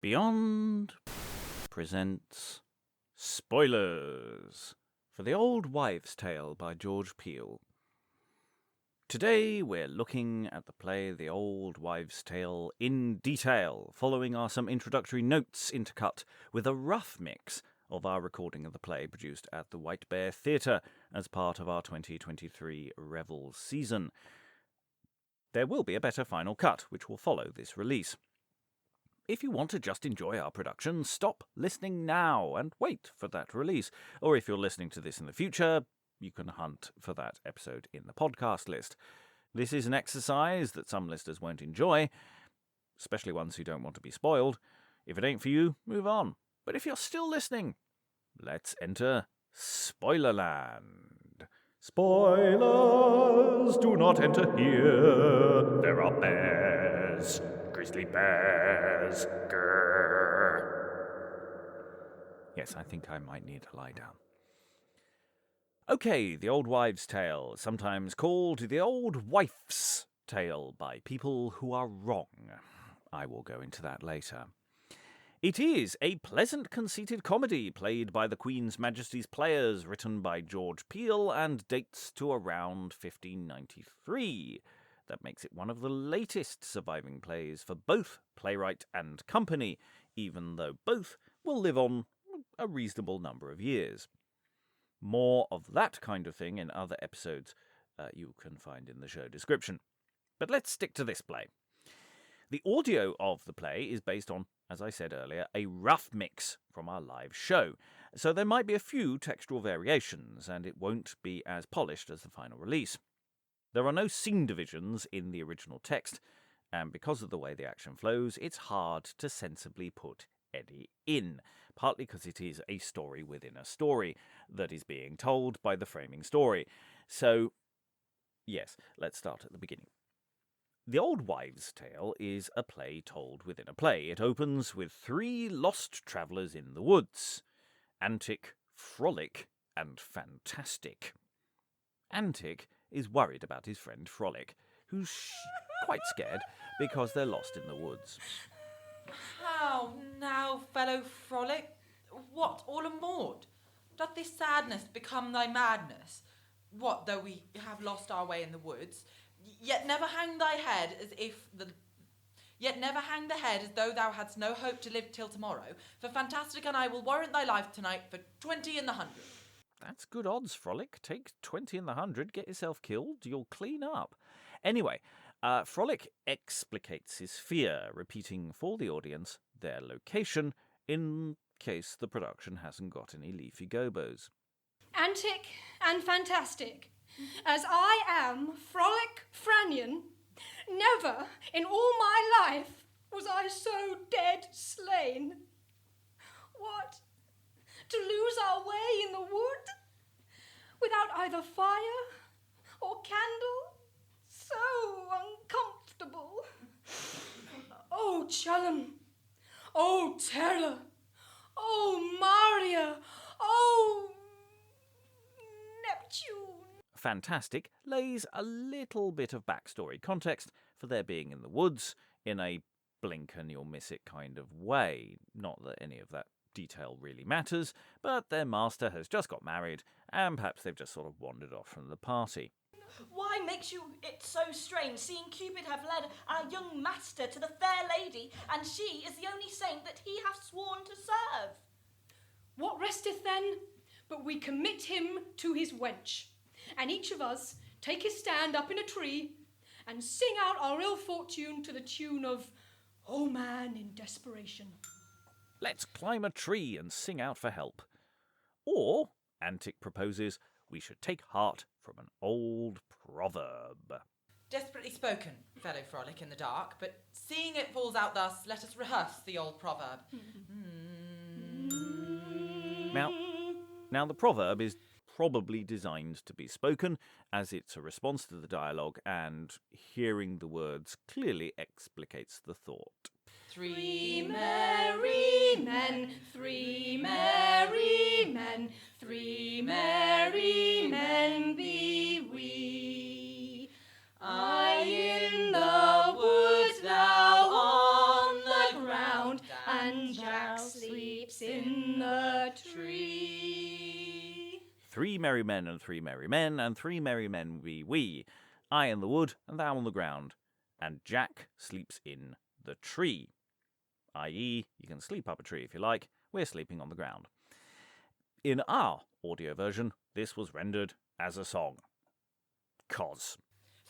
Beyond presents Spoilers for The Old Wives' Tale by George Peele. Today we're looking at the play The Old Wives' Tale in detail, following are some introductory notes intercut with a rough mix of our recording of the play produced at the White Bear Theatre as part of our 2023 Revels season. There will be a better final cut, which will follow this release. If you want to just enjoy our production, stop listening now and wait for that release. Or if you're listening to this in the future, you can hunt for that episode in the podcast list. This is an exercise that some listeners won't enjoy, especially ones who don't want to be spoiled. If it ain't for you, move on. But if you're still listening, let's enter Spoilerland. Spoilers, do not enter here. There are bears, grizzly bears. Grrr. Yes, I think I might need to lie down. Okay, The Old Wives' Tale, sometimes called The Old Wife's Tale by people who are wrong. I will go into that later. It is a pleasant conceited comedy played by the Queen's Majesty's Players, written by George Peele, and dates to around 1593. That makes it one of the latest surviving plays for both playwright and company, even though both will live on a reasonable number of years. More of that kind of thing in other episodes you can find in the show description. But let's stick to this play. The audio of the play is based on, as I said earlier, a rough mix from our live show, so there might be a few textual variations, and it won't be as polished as the final release. There are no scene divisions in the original text, and because of the way the action flows, it's hard to sensibly put Eddie in, partly because it is a story within a story that is being told by the framing story. So, yes, let's start at the beginning. The Old Wives' Tale is a play told within a play. It opens with three lost travellers in the woods: Antic, Frolic, and Fantastic. Antic is worried about his friend Frolic, who's quite scared because they're lost in the woods. How now, fellow Frolic? What, all aboard? Doth this sadness become thy madness? What, though we have lost our way in the woods, yet never hang thy head as though thou hadst no hope to live till tomorrow, for Fantastic and I will warrant thy life tonight for 20 in the 100. That's good odds, Frolic. Take 20 in the 100, get yourself killed, you'll clean up. Anyway, Frolic explicates his fear, repeating for the audience their location, in case the production hasn't got any leafy gobos. Antic and Fantastic, as I am Frolic Franion, never in all my life was I so dead slain. What? To lose our way in the wood, without either fire or candle, so uncomfortable. Oh, Chalum, oh, terror, oh, Maria, oh, Neptune. Fantastic lays a little bit of backstory context for their being in the woods in a blink and you'll miss it kind of way. Not that any of that detail really matters, but their master has just got married, and perhaps they've just sort of wandered off from the party. Why makes you it so strange, seeing Cupid have led our young master to the fair lady, and she is the only saint that he hath sworn to serve? What resteth then, but we commit him to his wench, and each of us take his stand up in a tree, and sing out our ill fortune to the tune of O Man in Desperation. Let's climb a tree and sing out for help. Or, Antic proposes, we should take heart from an old proverb. Desperately spoken, fellow Frolic in the dark, but seeing it falls out thus, let us rehearse the old proverb. Now the proverb is probably designed to be spoken, as it's a response to the dialogue, and hearing the words clearly explicates the thought. Three merry men, three merry men, three merry men be we. I in the wood, thou on the ground, and and Jack sleeps in the tree. 3 merry men and 3 merry men, and 3 merry men we. I in the wood, and thou on the ground. And Jack sleeps in the tree. I.e., you can sleep up a tree if you like. We're sleeping on the ground. In our audio version, this was rendered as a song. 'Cause.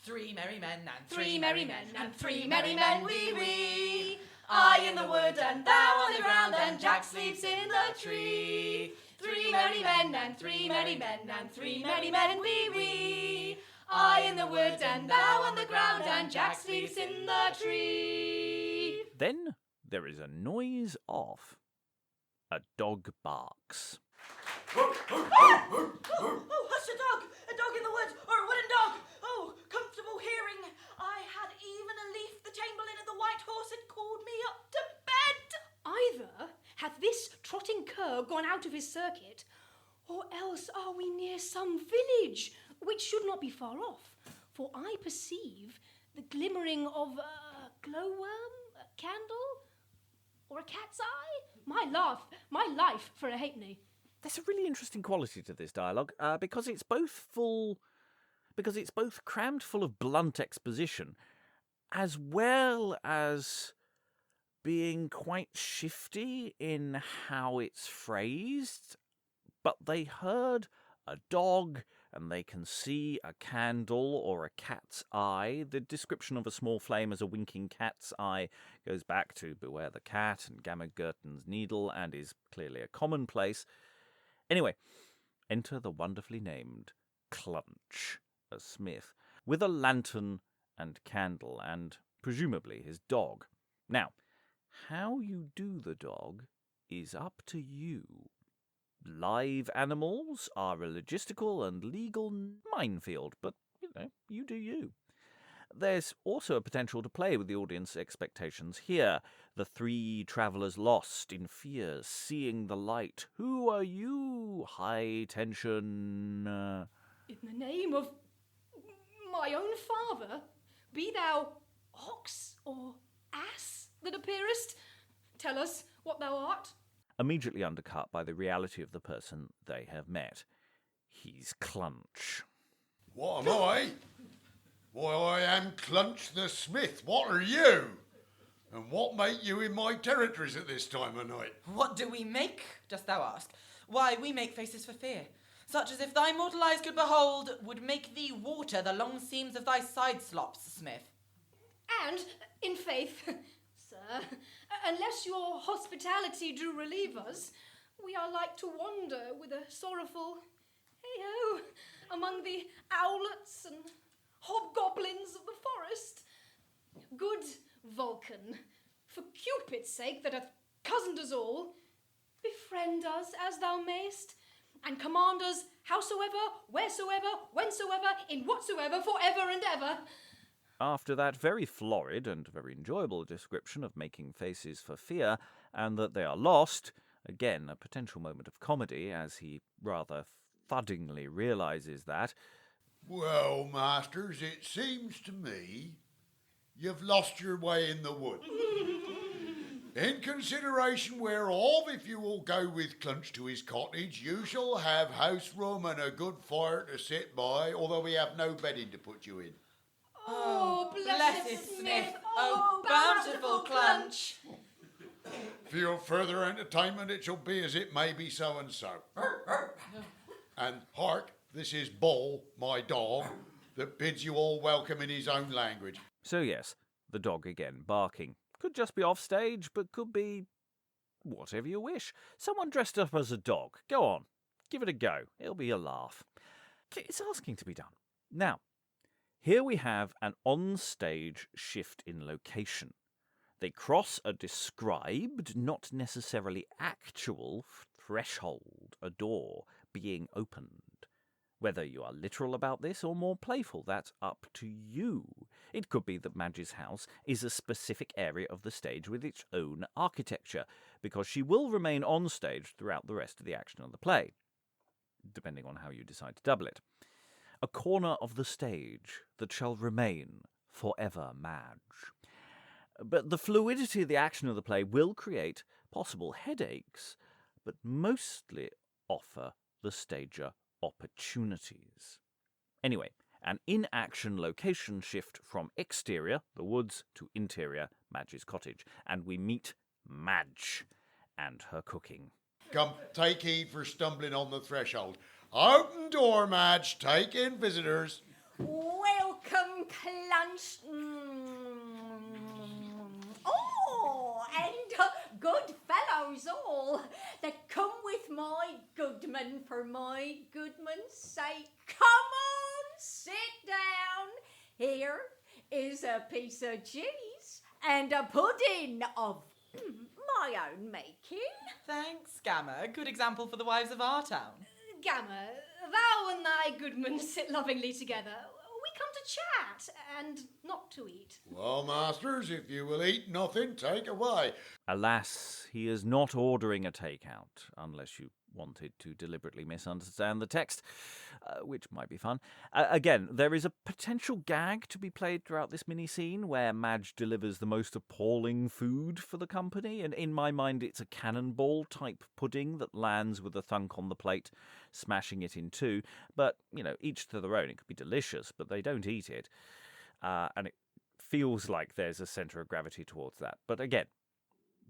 3 merry men and 3 merry men and 3 merry men, wee. I in the wood and thou on the ground, and Jack sleeps in the tree. 3 merry men and 3 merry men and 3 merry men, wee. I in the wood and thou on the ground, and Jack sleeps in the tree. Then there is a noise of a dog barks. Oh, hush, a dog in the wood, or a wooden dog. Oh, comfortable hearing. I had even a leaf the chamberlain of the White Horse had called me up to bed. Either hath this trotting cur gone out of his circuit, or else are we near some village, which should not be far off, for I perceive the glimmering of a glowworm, a candle, or a cat's eye. My life for a halfpenny. There's a really interesting quality to this dialogue, because it's both crammed full of blunt exposition, as well as being quite shifty in how it's phrased. But they heard a dog, and they can see a candle or a cat's eye. The description of a small flame as a winking cat's eye goes back to Beware the Cat and Gamma Gurton's Needle, and is clearly a commonplace. Anyway, enter the wonderfully named Clunch, a smith, with a lantern and candle, and presumably his dog. Now, how you do the dog is up to you. Live animals are a logistical and legal minefield, but, you do you. There's also a potential to play with the audience expectations here. The 3 travellers lost in fear, seeing the light. Who are you? High tension. In the name of my own father, be thou ox or ass that appearest, tell us what thou art. Immediately undercut by the reality of the person they have met. He's Clunch. What am I? Why, I am Clunch the Smith. What are you? And what make you in my territories at this time of night? What do we make, dost thou ask? Why, we make faces for fear, such as if thy mortal eyes could behold, would make thee water the long seams of thy side slops, Smith. And, in faith, sir, unless your hospitality do relieve us, we are like to wander with a sorrowful hey-ho among the owlets and hobgoblins of the forest. Good Vulcan, for Cupid's sake that hath cozened us all, befriend us as thou mayst, and command us howsoever, wheresoever, whensoever, in whatsoever, for ever and ever. After that very florid and very enjoyable description of making faces for fear, and that they are lost, again a potential moment of comedy, as he rather thuddingly realises that. Well, masters, it seems to me you've lost your way in the wood. In consideration whereof, if you will go with Clunch to his cottage, you shall have house room and a good fire to sit by, although we have no bedding to put you in. Oh, blessed Smith, oh, bountiful Clunch. For your further entertainment, it shall be as it may be so and so. And hark, this is Bull, my dog, that bids you all welcome in his own language. So yes, the dog again barking. Could just be off stage, but could be whatever you wish. Someone dressed up as a dog. Go on, give it a go. It'll be a laugh. It's asking to be done. Now, here we have an on-stage shift in location. They cross a described, not necessarily actual, threshold, a door being opened. Whether you are literal about this or more playful, that's up to you. It could be that Madge's house is a specific area of the stage with its own architecture, because she will remain on stage throughout the rest of the action of the play, depending on how you decide to double it. A corner of the stage that shall remain forever Madge. But the fluidity of the action of the play will create possible headaches, but mostly offer the stager opportunities. Anyway, an in-action location shift from exterior, the woods, to interior, Madge's cottage, and we meet Madge and her cooking. Come, take heed for stumbling on the threshold. Open door, Madge. Take in visitors. Welcome, Clunch. Oh, and good fellows all that come with my goodman for my goodman's sake. Come on, sit down. Here is a piece of cheese and a pudding of my own making. Thanks, Gamma. A good example for the wives of our town. Gamma, thou and thy goodman sit lovingly together. We come to chat and not to eat. Well, masters, if you will eat nothing, take away. Alas, he is not ordering a takeout, unless you wanted to deliberately misunderstand the text, which might be fun. Again, there is a potential gag to be played throughout this mini-scene where Madge delivers the most appalling food for the company, and in my mind it's a cannonball-type pudding that lands with a thunk on the plate, smashing it in two. But, each to their own. It could be delicious, but they don't eat it. And it feels like there's a centre of gravity towards that. But again,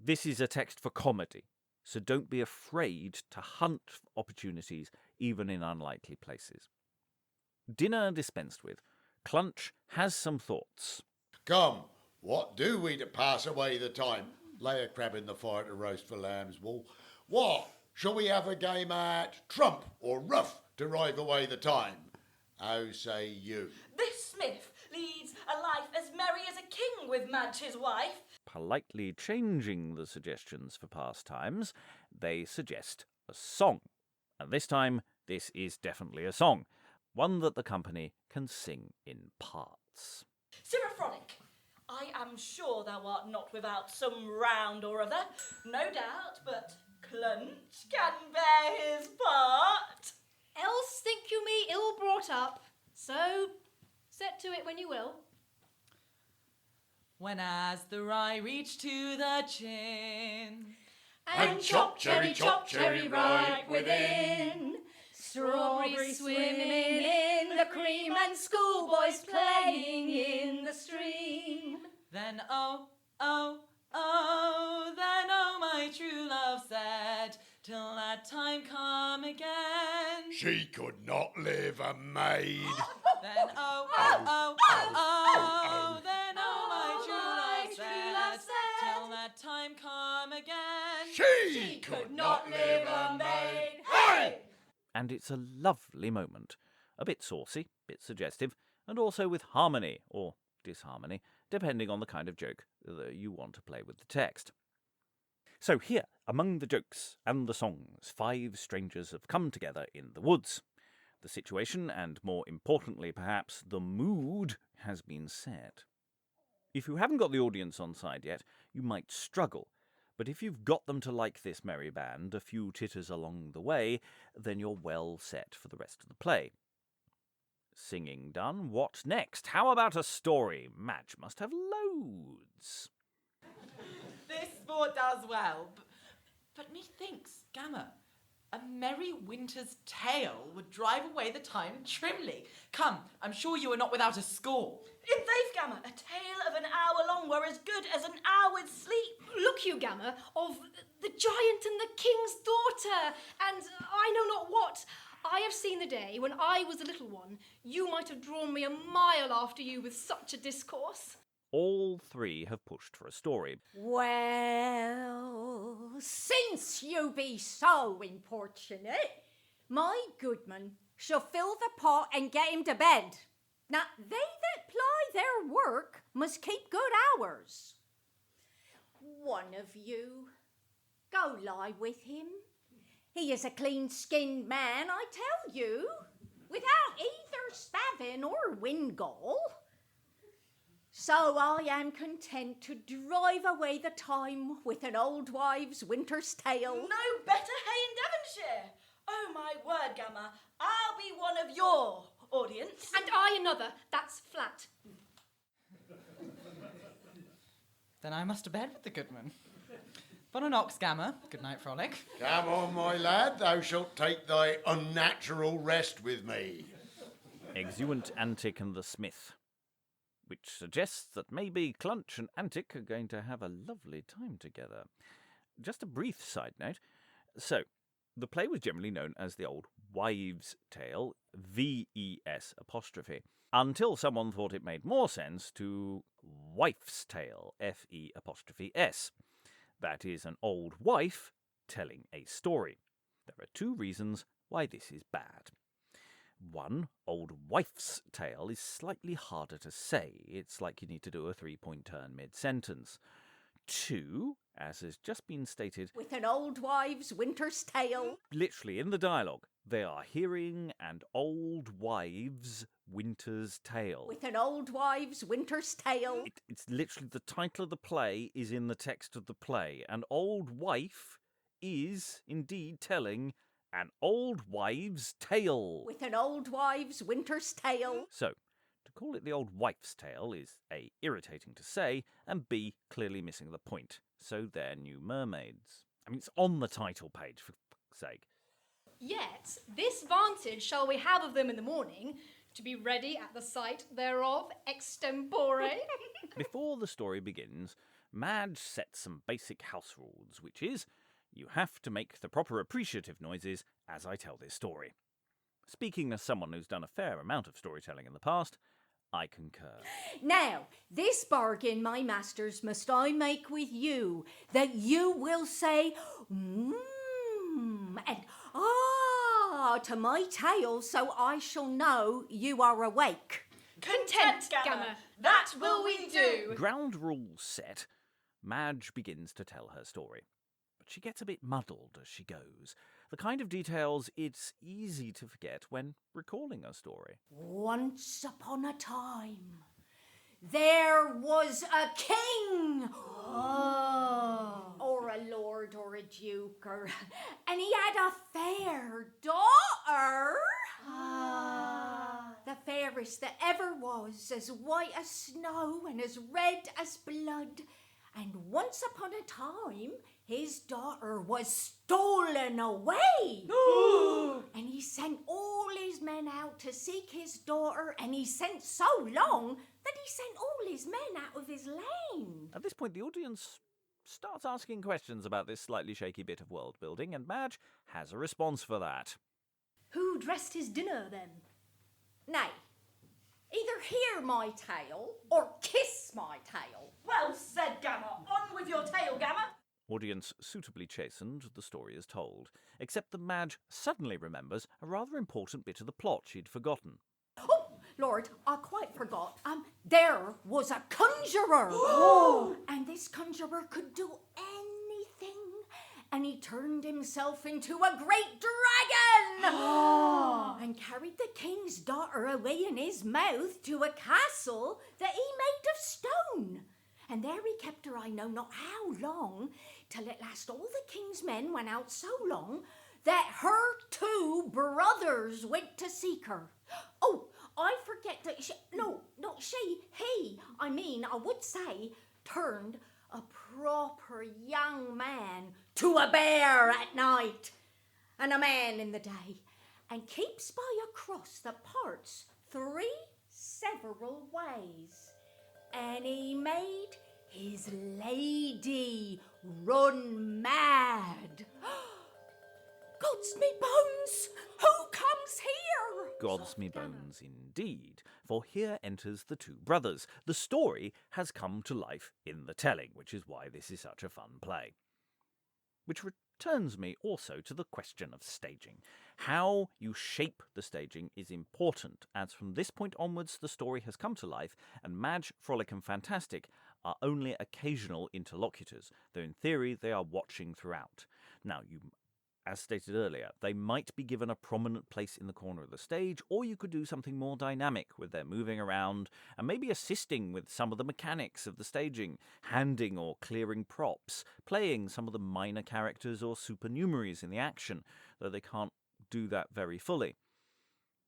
this is a text for comedy, so don't be afraid to hunt opportunities even in unlikely places. Dinner dispensed with, Clunch has some thoughts. Come, what do we to pass away the time? Lay a crab in the fire to roast for lamb's wool. What? Shall we have a game at trump or rough to drive away the time? How say you? This Smith leads a life as merry as a king with Madge his wife. Politely changing the suggestions for pastimes, they suggest a song. And this time, this is definitely a song, one that the company can sing in parts. Sirrah Frolic, I am sure thou art not without some round or other, no doubt, but Clunch can bear his part. Else think you me ill brought up, so set to it when you will. When as the rye reached to the chin, And chop cherry right within. Strawberries swimming in the cream and schoolboys playing in the stream. then oh, my true love said, till that time come again. She could not live a maid. Then oh, then my true love said, till that time come again. She could not live a maid. Hey! And it's a lovely moment. A bit saucy, bit suggestive, and also with harmony, or disharmony, depending on the kind of joke that you want to play with the text. So here, among the jokes and the songs, 5 strangers have come together in the woods. The situation, and more importantly perhaps, the mood, has been set. If you haven't got the audience on side yet, you might struggle, but if you've got them to like this merry band, a few titters along the way, then you're well set for the rest of the play. Singing done, what next? How about a story? Madge must have loads. This sport does well, but methinks, Gamma, a merry winter's tale would drive away the time trimly. Come, I'm sure you are not without a score. In faith, Gamma, a tale of an hour long were as good as an hour's sleep. Look you, Gamma, of the giant and the king's daughter, and I know not what. I have seen the day when I was a little one. You might have drawn me a mile after you with such a discourse. All 3 have pushed for a story. Well, since you be so importunate, my goodman shall fill the pot and get him to bed. Now, they that ply their work must keep good hours. One of you, go lie with him. He is a clean-skinned man, I tell you, without either spavin or windgall. So I am content to drive away the time with an old wives' winter's tale. No better hay in Devonshire. Oh, my word, Gamma, I'll be one of your audience. And I another. That's flat. Then I must abide with the goodman. Fun an ox, Gamma. Good night, Frolic. Come on, my lad, thou shalt take thy unnatural rest with me. Exeunt Antic and the Smith, which suggests that maybe Clunch and Antic are going to have a lovely time together. Just a brief side note. So, the play was generally known as the Old Wives' Tale, VES apostrophe, until someone thought it made more sense to Wife's Tale, FE apostrophe S. That is an old wife telling a story. There are two reasons why this is bad. One, Old Wife's Tale is slightly harder to say. It's like you need to do a three-point turn mid-sentence. Two, as has just been stated, With an old wives' winter's tale. literally in the dialogue, they are hearing an old wives' winter's tale. With an old wives' winter's tale. It's literally the title of the play is in the text of the play. An old wife is indeed telling an old wife's tale. With an old wives' winter's tale. So, to call it the old wife's tale is A, irritating to say, and B, clearly missing the point. So they're new mermaids. I mean, it's on the title page, for fuck's sake. Yet, this vantage shall we have of them in the morning, to be ready at the sight thereof extempore. Before the story begins, Madge sets some basic house rules, which is, you have to make the proper appreciative noises as I tell this story. Speaking as someone who's done a fair amount of storytelling in the past, I concur. Now, this bargain, my masters, must I make with you, that you will say, and to my tale, so I shall know you are awake. Content, Gamma, that will we do. Ground rules set, Madge begins to tell her story. But she gets a bit muddled as she goes. The kind of details it's easy to forget when recalling a story. Once upon a time, there was a king, or a lord, or a duke, and he had a fair daughter. The fairest that ever was, as white as snow and as red as blood. And once upon a time, his daughter was stolen away. And he sent all his men out to seek his daughter, and he sent so long that he sent all his men out of his lane. At this point, the audience starts asking questions about this slightly shaky bit of world building, and Madge has a response for that. Who dressed his dinner, then? Nay, either hear my tale or kiss my tale. Well said, Gamma. On with your tail, Gamma. Audience suitably chastened, the story is told, except that Madge suddenly remembers a rather important bit of the plot she'd forgotten. Oh, Lord, I quite forgot. There was a conjurer. And this conjurer could do anything. And he turned himself into a great dragon. And carried the king's daughter away in his mouth to a castle that he made of stone. And there he kept her I know not how long, till at last all the king's men went out so long that her two brothers went to seek her. Oh, I forget that I would say, turned a proper young man to a bear at night, and a man in the day, and keeps by across the parts 3 several ways. And he made his lady run mad. God's me bones! Who comes here? God's me bones indeed, for here enters the two brothers. The story has come to life in the telling, which is why this is such a fun play. Which returns me also to the question of staging. How you shape the staging is important, as from this point onwards the story has come to life, and Madge, Frolic and Fantastic are only occasional interlocutors, though in theory they are watching throughout. Now, as stated earlier, they might be given a prominent place in the corner of the stage, or you could do something more dynamic with their moving around and maybe assisting with some of the mechanics of the staging, handing or clearing props, playing some of the minor characters or supernumeraries in the action, though they can't do that very fully.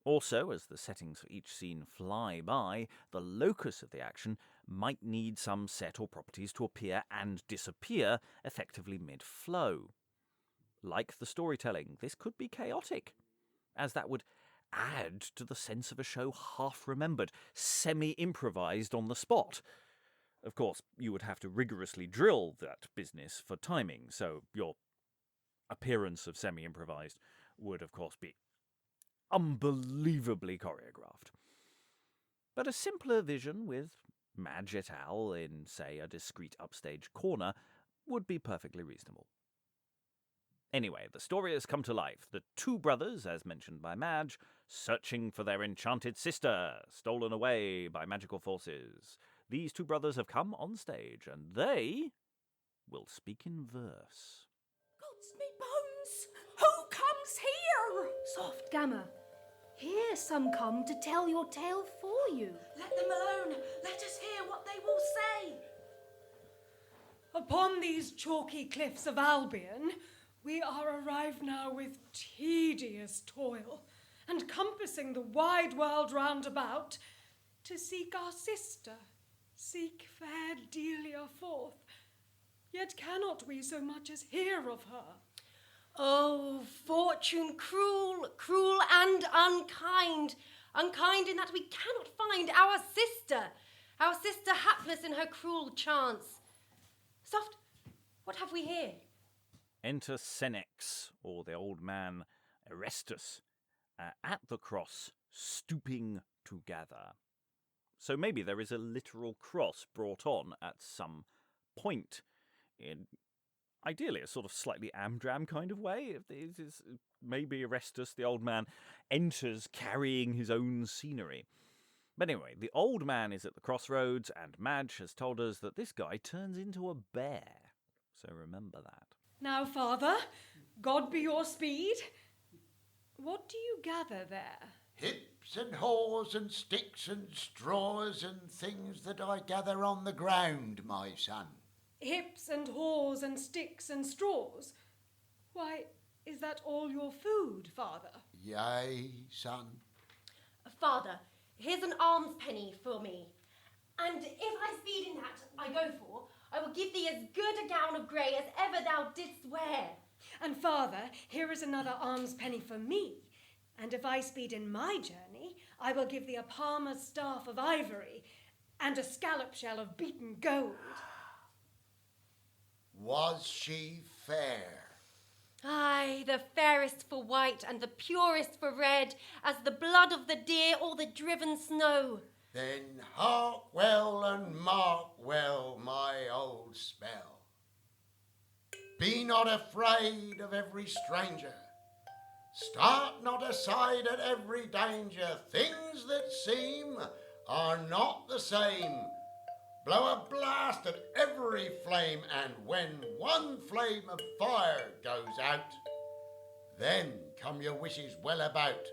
Also, as the settings for each scene fly by, the locus of the action might need some set or properties to appear and disappear effectively mid-flow. Like the storytelling, this could be chaotic, as that would add to the sense of a show half-remembered, semi-improvised on the spot. Of course, you would have to rigorously drill that business for timing, so your appearance of semi-improvised would, of course, be unbelievably choreographed. But a simpler vision with Madge et al. In, say, a discreet upstage corner would be perfectly reasonable. Anyway, the story has come to life. The two brothers, as mentioned by Madge, searching for their enchanted sister, stolen away by magical forces. These two brothers have come on stage, and they will speak in verse. Gods me bones! Who comes here? Soft, Gamma. Here some come to tell your tale for you. Let them alone. Let us hear what they will say. Upon these chalky cliffs of Albion, we are arrived now with tedious toil, and compassing the wide world round about, to seek our sister, seek fair Delia forth. Yet cannot we so much as hear of her. Oh, fortune cruel, cruel and unkind. Unkind in that we cannot find our sister hapless in her cruel chance. Soft, what have we here? Enter Senex, or the old man Erestus, at the cross, stooping to gather. So maybe there is a literal cross brought on at some point, in ideally a sort of slightly Amdram kind of way. If this is maybe Erestus, the old man, enters carrying his own scenery. But anyway, the old man is at the crossroads, and Madge has told us that this guy turns into a bear. So remember that. Now, Father, God be your speed. What do you gather there? Hips and haws and sticks and straws and things that I gather on the ground, my son. Hips and haws and sticks and straws. Why, is that all your food, Father? Yea, son. Father, here's an alms penny for me. And if I speed in that I go for, I will give thee as good a gown of grey as ever thou didst wear. And Father, here is another alms penny for me. And if I speed in my journey, I will give thee a palmer's staff of ivory and a scallop shell of beaten gold. Was she fair? Aye, the fairest for white and the purest for red, as the blood of the deer or the driven snow. Then hark well and mark well my old spell. Be not afraid of every stranger. Start not aside at every danger. Things that seem are not the same. Blow a blast at every flame, and when one flame of fire goes out, then come your wishes well about.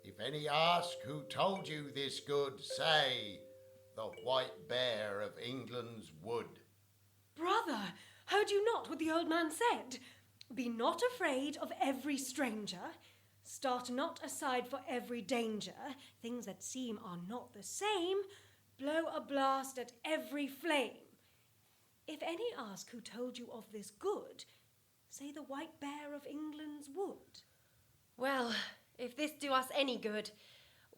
If any ask who told you this good, say, the white bear of England's wood. Brother, heard you not what the old man said? Be not afraid of every stranger. Start not aside for every danger. Things that seem are not the same. Blow a blast at every flame. If any ask who told you of this good, say the white bear of England's wood. Well, if this do us any good,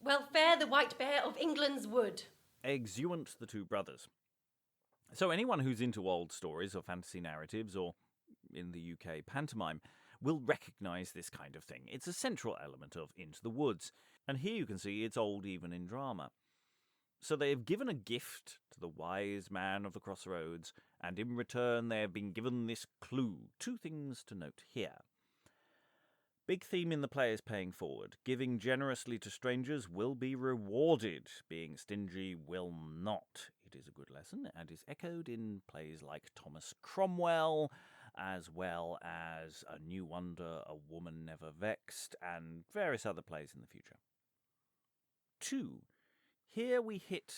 well fare the white bear of England's wood. Exeunt the two brothers. So anyone who's into old stories or fantasy narratives, or in the UK pantomime, will recognise this kind of thing. It's a central element of Into the Woods, and here you can see it's old even in drama. So they have given a gift to the wise man of the crossroads, and in return they have been given this clue. Two things to note here. Big theme in the play is paying forward. Giving generously to strangers will be rewarded. Being stingy will not. It is a good lesson, and is echoed in plays like Thomas Cromwell, as well as A New Wonder, A Woman Never Vexed, and various other plays in the future. 2. Here we hit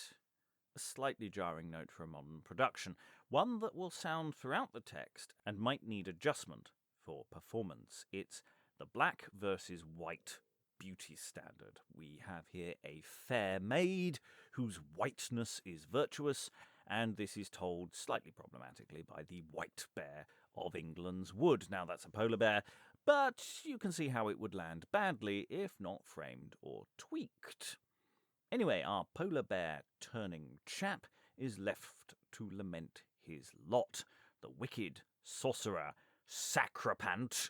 a slightly jarring note for a modern production, one that will sound throughout the text and might need adjustment for performance. It's the black versus white beauty standard. We have here a fair maid whose whiteness is virtuous, and this is told slightly problematically by the white bear of England's wood. Now, that's a polar bear, but you can see how it would land badly if not framed or tweaked. Anyway, our polar bear turning chap is left to lament his lot. The wicked sorcerer Sacrapant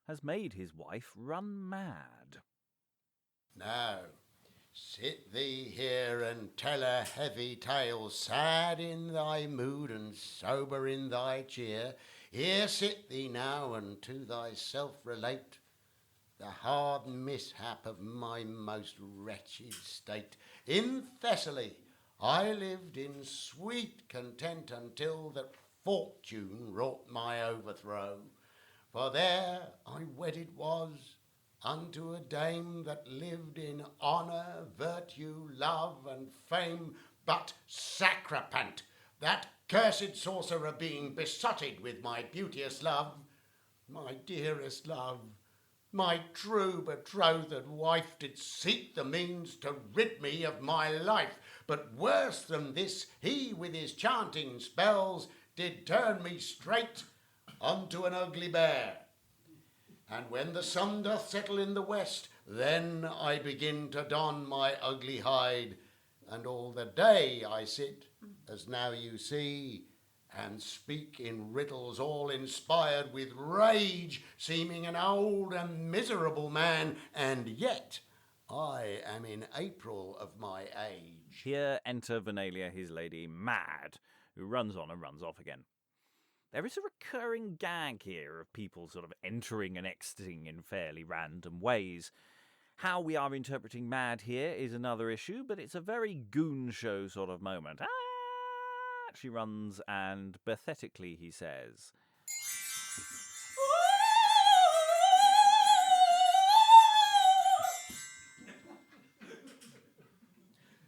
has made his wife run mad. Now, sit thee here and tell a heavy tale, sad in thy mood and sober in thy cheer. Here sit thee now and to thyself relate the hard mishap of my most wretched state. In Thessaly I lived in sweet content until that fortune wrought my overthrow. For there I wedded was unto a dame that lived in honour, virtue, love, and fame. But Sacrapant, that cursed sorcerer, being besotted with my beauteous love, my dearest love, my true betrothed wife, did seek the means to rid me of my life. But worse than this, he with his chanting spells did turn me straight unto an ugly bear. And when the sun doth settle in the west, then I begin to don my ugly hide, and all the day I sit, as now you see, and speak in riddles all inspired with rage, seeming an old and miserable man, and yet I am in April of my age. Here enter Vernalia, his lady, Mad, who runs on and runs off again. There is a recurring gag here of people sort of entering and exiting in fairly random ways. How we are interpreting Mad here is another issue, but it's a very goon show sort of moment. She runs, and pathetically he says,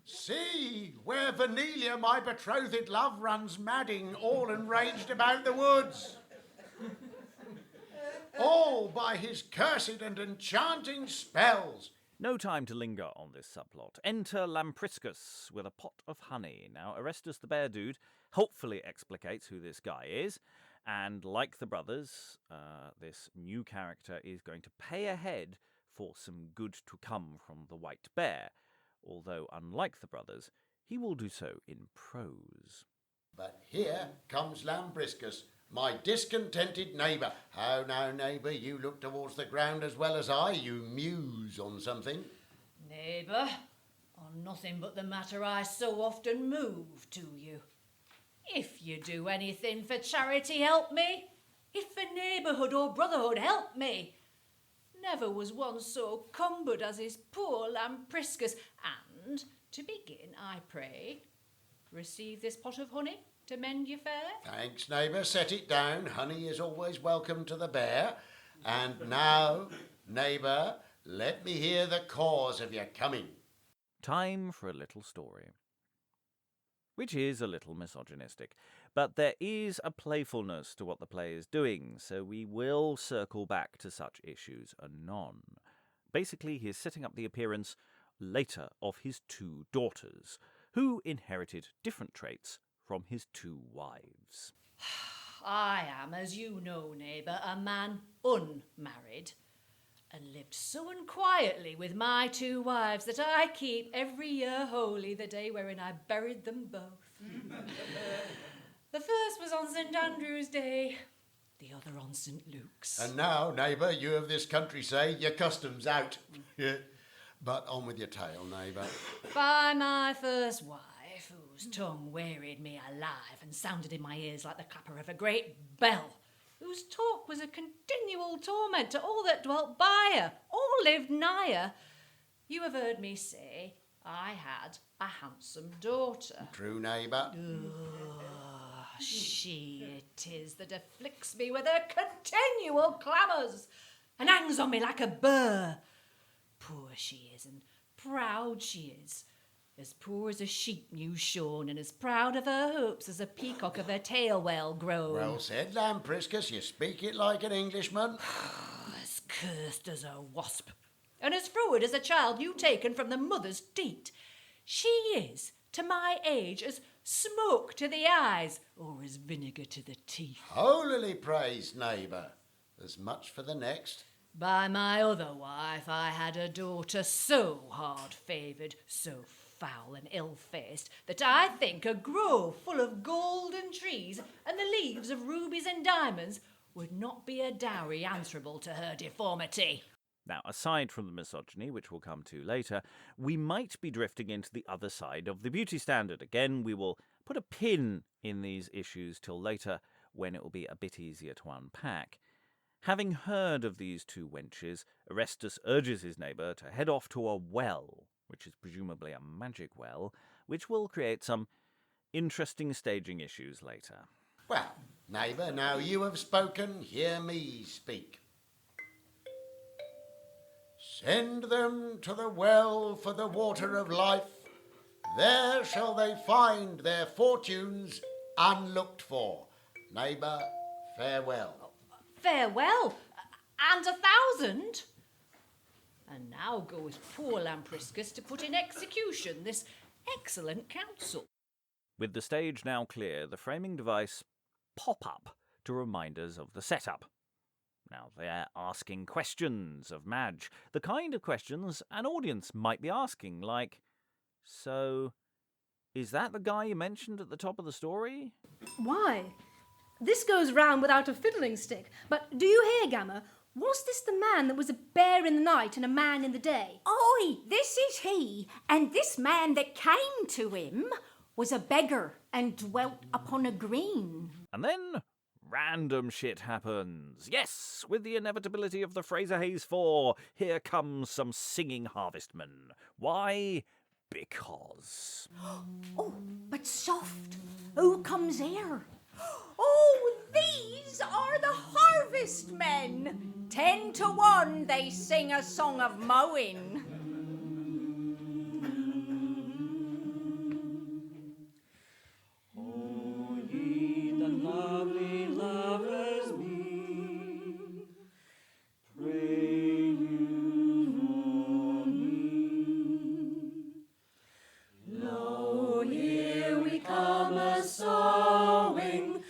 See, where Vernalia, my betrothed love, runs madding, all enraged about the woods. All by his cursed and enchanting spells. No time to linger on this subplot. Enter Lampriscus with a pot of honey. Now, Erestus the bear dude helpfully explicates who this guy is, and like the brothers, this new character is going to pay ahead for some good to come from the white bear, although unlike the brothers, he will do so in prose. But here comes Lampriscus, my discontented neighbour. How now, neighbour, you look towards the ground as well as I, you muse on something. Neighbour, on nothing but the matter I so often move to you. If you do anything for charity, help me. If for neighbourhood or brotherhood, help me. Never was one so cumbered as is poor Lampriscus. And, to begin, I pray, receive this pot of honey to mend your fare. Thanks, neighbour, set it down. Honey is always welcome to the bear. And now, neighbour, let me hear the cause of your coming. Time for a little story, which is a little misogynistic, but there is a playfulness to what the play is doing, so we will circle back to such issues anon. Basically, he is setting up the appearance later of his two daughters, who inherited different traits from his two wives. I am, as you know, neighbour, a man unmarried, and lived so unquietly with my two wives that I keep every year holy the day wherein I buried them both. The first was on St. Andrew's Day, the other on St. Luke's. And now, neighbour, you of this country say your custom's out. But on with your tale, neighbour. By my first wife, whose tongue wearied me alive and sounded in my ears like the clapper of a great bell, whose talk was a continual torment to all that dwelt by her, or lived nigh her, you have heard me say I had a handsome daughter. True, neighbour. She it is that afflicts me with her continual clamours, and hangs on me like a burr. Poor she is, and proud she is, as poor as a sheep new shorn, and as proud of her hopes as a peacock of her tail well grown. Well said, Lampriscus, you speak it like an Englishman. As cursed as a wasp, and as fluid as a child you taken from the mother's teat. She is, to my age, as smoke to the eyes, or as vinegar to the teeth. Holily praised, neighbour. As much for the next. By my other wife I had a daughter so hard-favoured, so foul and ill-faced, that I think a grove full of golden trees and the leaves of rubies and diamonds would not be a dowry answerable to her deformity. Now, aside from the misogyny, which we'll come to later, we might be drifting into the other side of the beauty standard. Again, we will put a pin in these issues till later, when it will be a bit easier to unpack. Having heard of these two wenches, Erestus urges his neighbour to head off to a well, which is presumably a magic well, which will create some interesting staging issues later. Well, neighbour, now you have spoken, hear me speak. Send them to the well for the water of life. There shall they find their fortunes unlooked for. Neighbour, farewell. Farewell, and 1,000. And now goes poor Lampriscus to put in execution this excellent counsel. With the stage now clear, the framing device pop up to remind us of the setup. Now they're asking questions of Madge, the kind of questions an audience might be asking, like, so, is that the guy you mentioned at the top of the story? Why? This goes round without a fiddling stick. But do you hear, Gamma? Was this the man that was a bear in the night and a man in the day? Oi, this is he, and this man that came to him was a beggar and dwelt upon a green. And then random shit happens. Yes, with the inevitability of the Fraser Hayes 4, here comes some singing harvestmen. Why? Because. Oh, but soft. Who comes here? Oh, these are the harvest men. 10 to 1, they sing a song of mowing. Oh, ye the lovely lovers be, pray you for me. Lo, here we come a-sowing,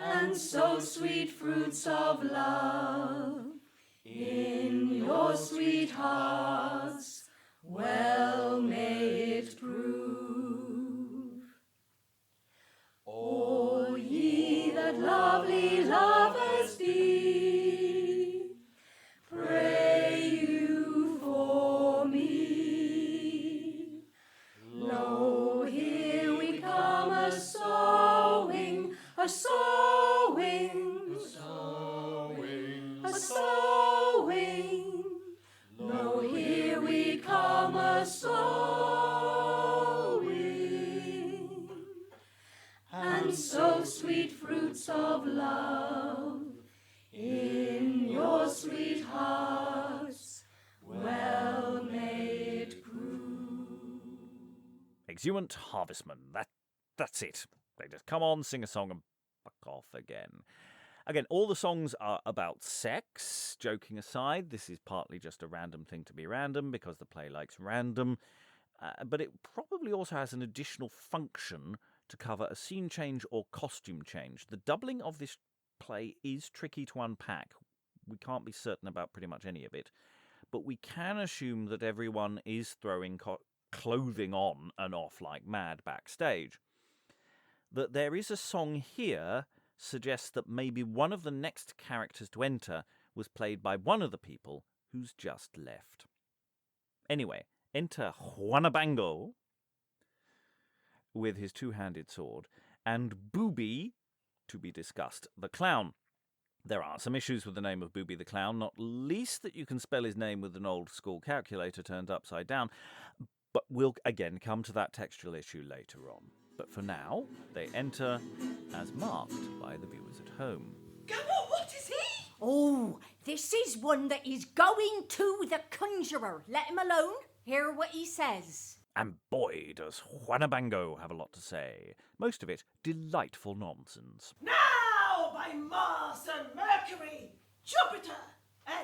and sow sweet fruits of love in your sweet hearts. Well may it prove. O ye that lovely lovers be, pray you for me. Lo, here we come a-sowing, Lo, here we come a-sowing, and sow sweet fruits of love in your sweet hearts. Well may it prove. Exhument harvestmen. That's it. They just come on, sing a song, and fuck off again. Again, all the songs are about sex. Joking aside, this is partly just a random thing to be random because the play likes random. But it probably also has an additional function to cover a scene change or costume change. The doubling of this play is tricky to unpack. We can't be certain about pretty much any of it. But we can assume that everyone is throwing clothing on and off like mad backstage. That there is a song here suggests that maybe one of the next characters to enter was played by one of the people who's just left. Anyway, enter Huanebango with his two-handed sword, and Booby, to be discussed, the clown. There are some issues with the name of Booby the clown, not least that you can spell his name with an old-school calculator turned upside down, but we'll again come to that textual issue later on. But for now, they enter as marked by the viewers at home. Gamma, what is he? Oh, this is one that is going to the conjurer. Let him alone. Hear what he says. And boy, does Huanebango have a lot to say. Most of it delightful nonsense. Now, by Mars and Mercury, Jupiter,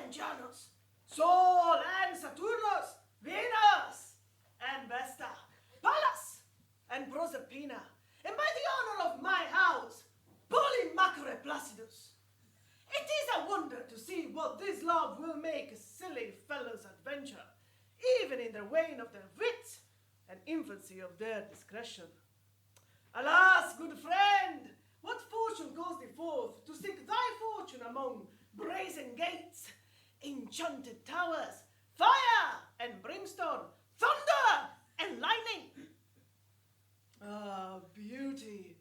and Janus, Sol and Saturnus, Venus and Vesta, Pallas and Proserpina, and by the honor of my house, Polymacre Placidus. It is a wonder to see what this love will make a silly fellows adventure, even in the wane of their wits and infancy of their discretion. Alas, good friend, what fortune calls thee forth to seek thy fortune among brazen gates, enchanted towers, fire and brimstone, thunder and lightning? Ah, beauty,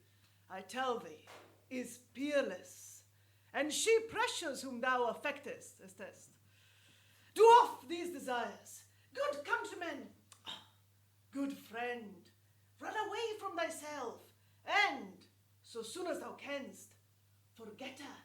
I tell thee, is peerless, and she precious whom thou affectest, Erestus. Do off these desires, good countrymen, good friend, run away from thyself, and, so soon as thou canst, forget her,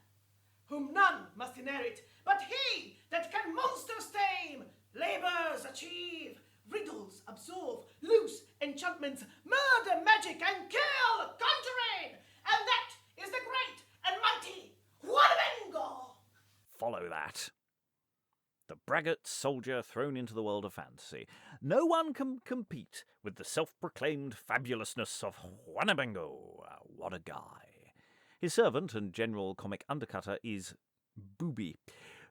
whom none must inherit, but he that can monsters tame, labours achieve, riddles absolve, loose enchantments, murder magic, and kill conjuring, and that is the great and mighty Huanebango. Follow that. The braggart soldier thrown into the world of fantasy. No one can compete with the self-proclaimed fabulousness of Huanebango. What a guy. His servant and general comic undercutter is Booby,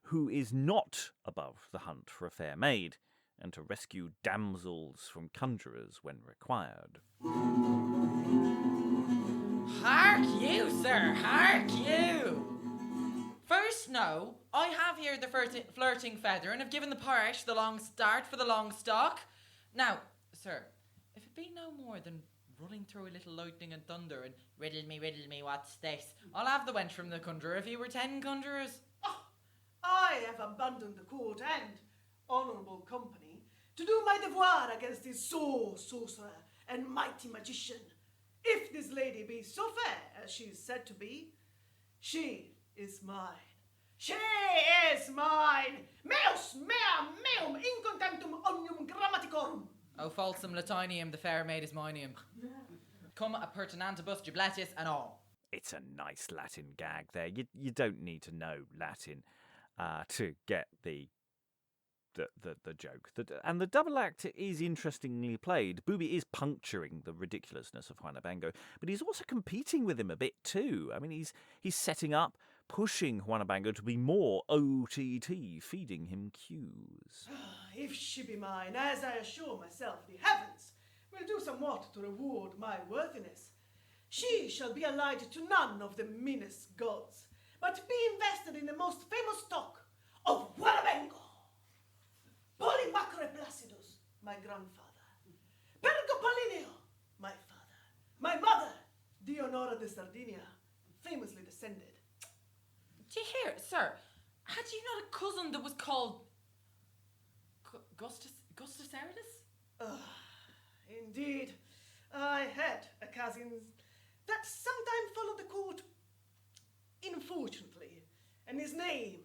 who is not above the hunt for a fair maid, and to rescue damsels from conjurers when required. Hark you, sir, hark you! First, no, I have here the flirting feather and have given the parish the long start for the long stock. Now, sir, if it be no more than running through a little lightning and thunder and riddle me, what's this? I'll have the wench from the conjurer if he were 10 conjurers. Oh, I have abandoned the court and honourable company to do my devoir against this sore sorcerer and mighty magician. If this lady be so fair as she is said to be, she is mine. She is mine! Meus mea meum incontentum omnium grammaticorum. O falsum latinium, the fair maid is mineum. Cum appurtenantibus jubiletis and all. It's a nice Latin gag there. You don't need to know Latin to get the joke. And the double act is interestingly played. Booby is puncturing the ridiculousness of Huanebango, but he's also competing with him a bit too. I mean, he's setting up, pushing Huanebango to be more OTT, feeding him cues. If she be mine, as I assure myself the heavens will do somewhat to reward my worthiness, she shall be allied to none of the meanest gods, but be invested in the most famous stock of Huanebango. Polymacre Placidus, my grandfather. Pergopolinio, my father. My mother, Dionora de Sardinia, famously descended. Do you hear it, sir? Had you not a cousin that was called Gustus Erestus? Indeed, I had a cousin that sometime followed the court, unfortunately, and his name,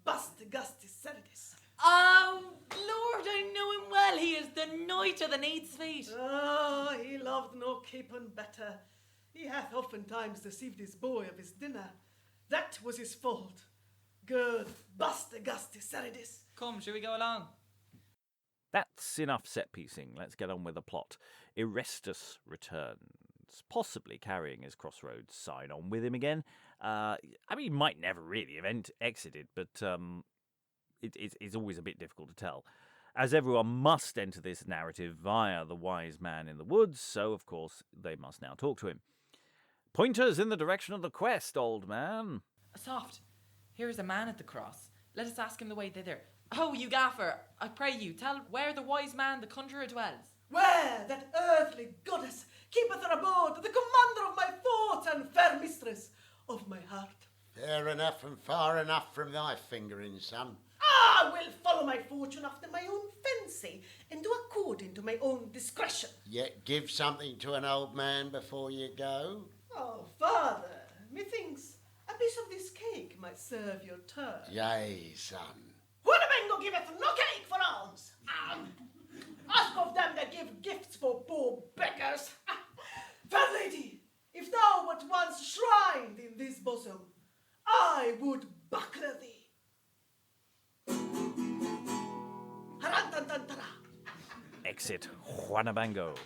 Gustus Erestus. Oh, Lord, I know him well. He is the knight of the Needs feet. Ah, he loved no capon better. He hath oftentimes deceived his boy of his dinner. That was his fault. Good Gustus Erestus. Come, shall we go along? That's enough set-piecing. Let's get on with the plot. Erestus returns, possibly carrying his Crossroads sign on with him again. I mean, he might never really have exited, but it's always a bit difficult to tell, as everyone must enter this narrative via the wise man in the woods, so of course they must now talk to him. Pointers in the direction of the quest, old man. Soft, here is a man at the cross. Let us ask him the way thither. Oh, you gaffer, I pray you, tell where the wise man, the conjurer, dwells. Where that earthly goddess keepeth her abode, the commander of my thoughts and fair mistress of my heart. Fair enough and far enough from thy fingering, son. I will follow my fortune after my own fancy, and do according to my own discretion. Yet give something to an old man before you go. Oh, father, methinks a piece of this cake might serve your turn. Yea, son. Huanebango giveth no cake for alms. Ask of them that give gifts for poor beggars. Fair lady, if thou wert once shrined in this bosom, I would buckler thee. exit Huanebango.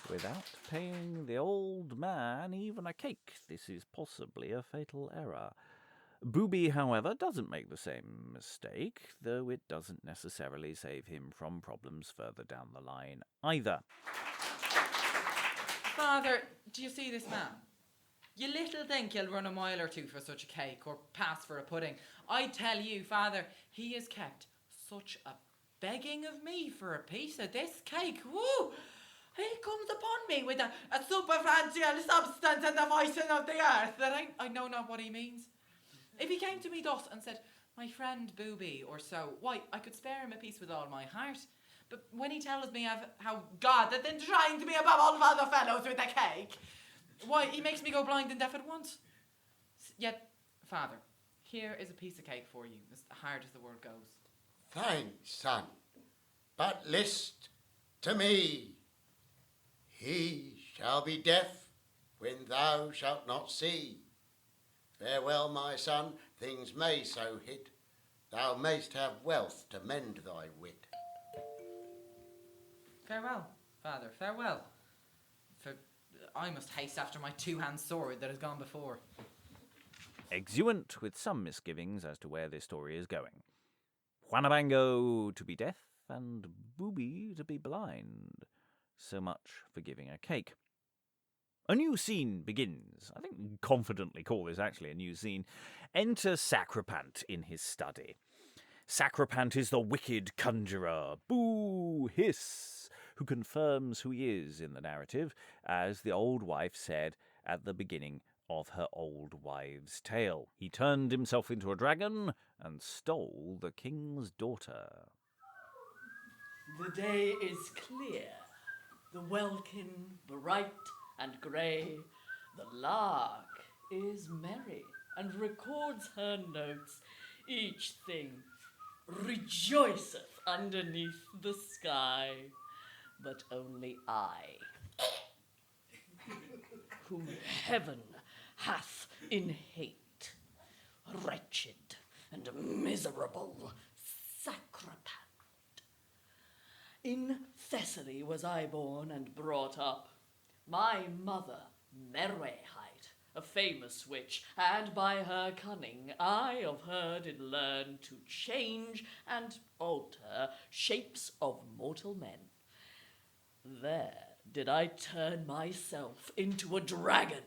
Without paying the old man even a cake, this is possibly a fatal error. Booby, however, doesn't make the same mistake, though it doesn't necessarily save him from problems further down the line either. Father, do you see this man? You little think he'll run a mile or two for such a cake, or pass for a pudding. I tell you, Father, he has kept such a begging of me for a piece of this cake. Woo! He comes upon me with a superfantial substance and the voicing of the earth that I know not what he means. If he came to me thus and said, my friend Booby, or so, why, I could spare him a piece with all my heart. But when he tells me of how God had been trying to be above all other fellows with the cake, why, he makes me go blind and deaf at once. Yet, Father, here is a piece of cake for you, as hard as the word goes. Thanks, son. But list to me. He shall be deaf when thou shalt not see. Farewell, my son, things may so hit. Thou mayst have wealth to mend thy wit. Farewell, Father, farewell. For I must haste after my two-hand sword that has gone before. Exeunt with some misgivings as to where this story is going. Huanebango to be deaf and Booby to be blind. So much for giving a cake. A new scene begins. I think we can confidently call this actually a new scene. Enter Sacrapant in his study. Sacrapant is the wicked conjurer, boo, hiss, who confirms who he is in the narrative, as the old wife said at the beginning of her old wives' tale. He turned himself into a dragon and stole the king's daughter. The day is clear, the welkin bright and grey, the lark is merry and records her notes. Each thing rejoiceth underneath the sky, but only I, whom heaven hath in hate, wretched and miserable Sacrapant. In Thessaly was I born and brought up. My mother, Merwayhite, a famous witch, and by her cunning I of her did learn to change and alter shapes of mortal men. There did I turn myself into a dragon,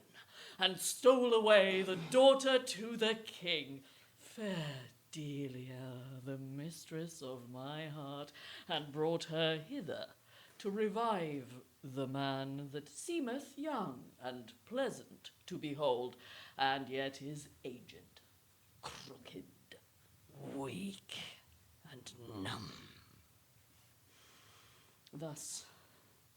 and stole away the daughter to the king, fair Delia, the mistress of my heart, and brought her hither to revive the man that seemeth young and pleasant to behold, and yet is aged, crooked, weak, and numb. Thus,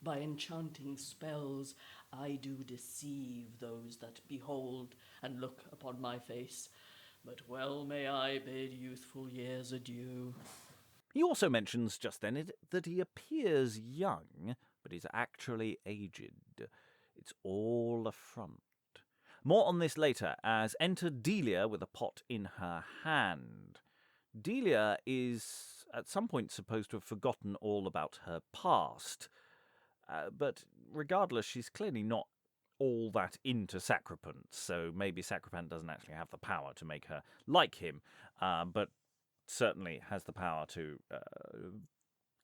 by enchanting spells, I do deceive those that behold and look upon my face. But well may I bid youthful years adieu. He also mentions just then that he appears young, but is actually aged. It's all a front. More on this later, as enter Delia with a pot in her hand. Delia is at some point supposed to have forgotten all about her past, but regardless, she's clearly not all that into Sacrapant, so maybe Sacrapant doesn't actually have the power to make her like him, but certainly has the power to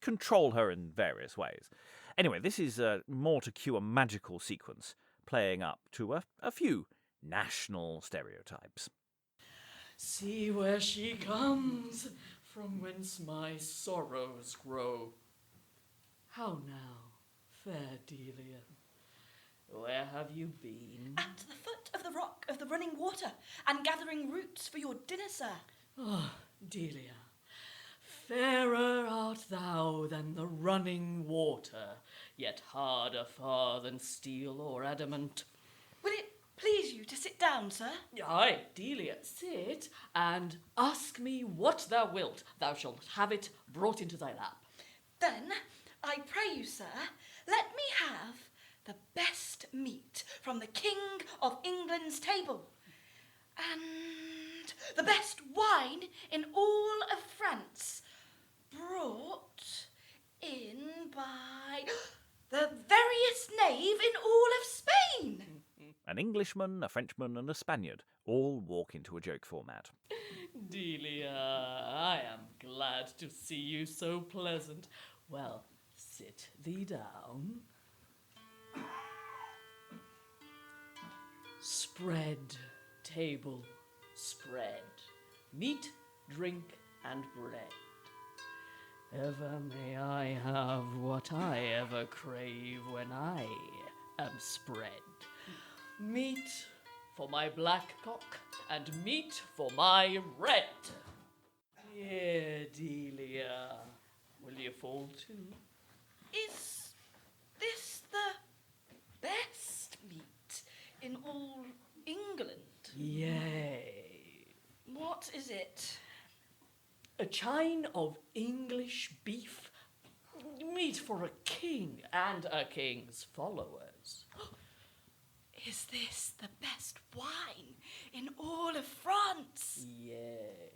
control her in various ways. Anyway, this is more to cue a magical sequence, playing up to a few national stereotypes. See where she comes, from whence my sorrows grow. How now, fair Delia? Where have you been? At the foot of the rock of the running water, and gathering roots for your dinner, sir. Oh, Delia, fairer art thou than the running water, yet harder far than steel or adamant. Will it please you to sit down, sir? Aye, Delia, sit, and ask me what thou wilt. Thou shalt have it brought into thy lap. Then, I pray you, sir, let me have the best meat from the King of England's table, and the best wine in all of France, brought in by the veriest knave in all of Spain. An Englishman, a Frenchman, and a Spaniard all walk into a joke format. Delia, I am glad to see you so pleasant. Well, sit thee down. Spread, table, spread. Meat, drink, and bread. Ever may I have what I ever crave when I am spread. Meat for my black cock, and meat for my red. Here, Delia, will you fall to? Is this the best meat in all England? Yea. What is it? A chine of English beef, meat for a king and a king's followers. Is this the best wine in all of France? Yea.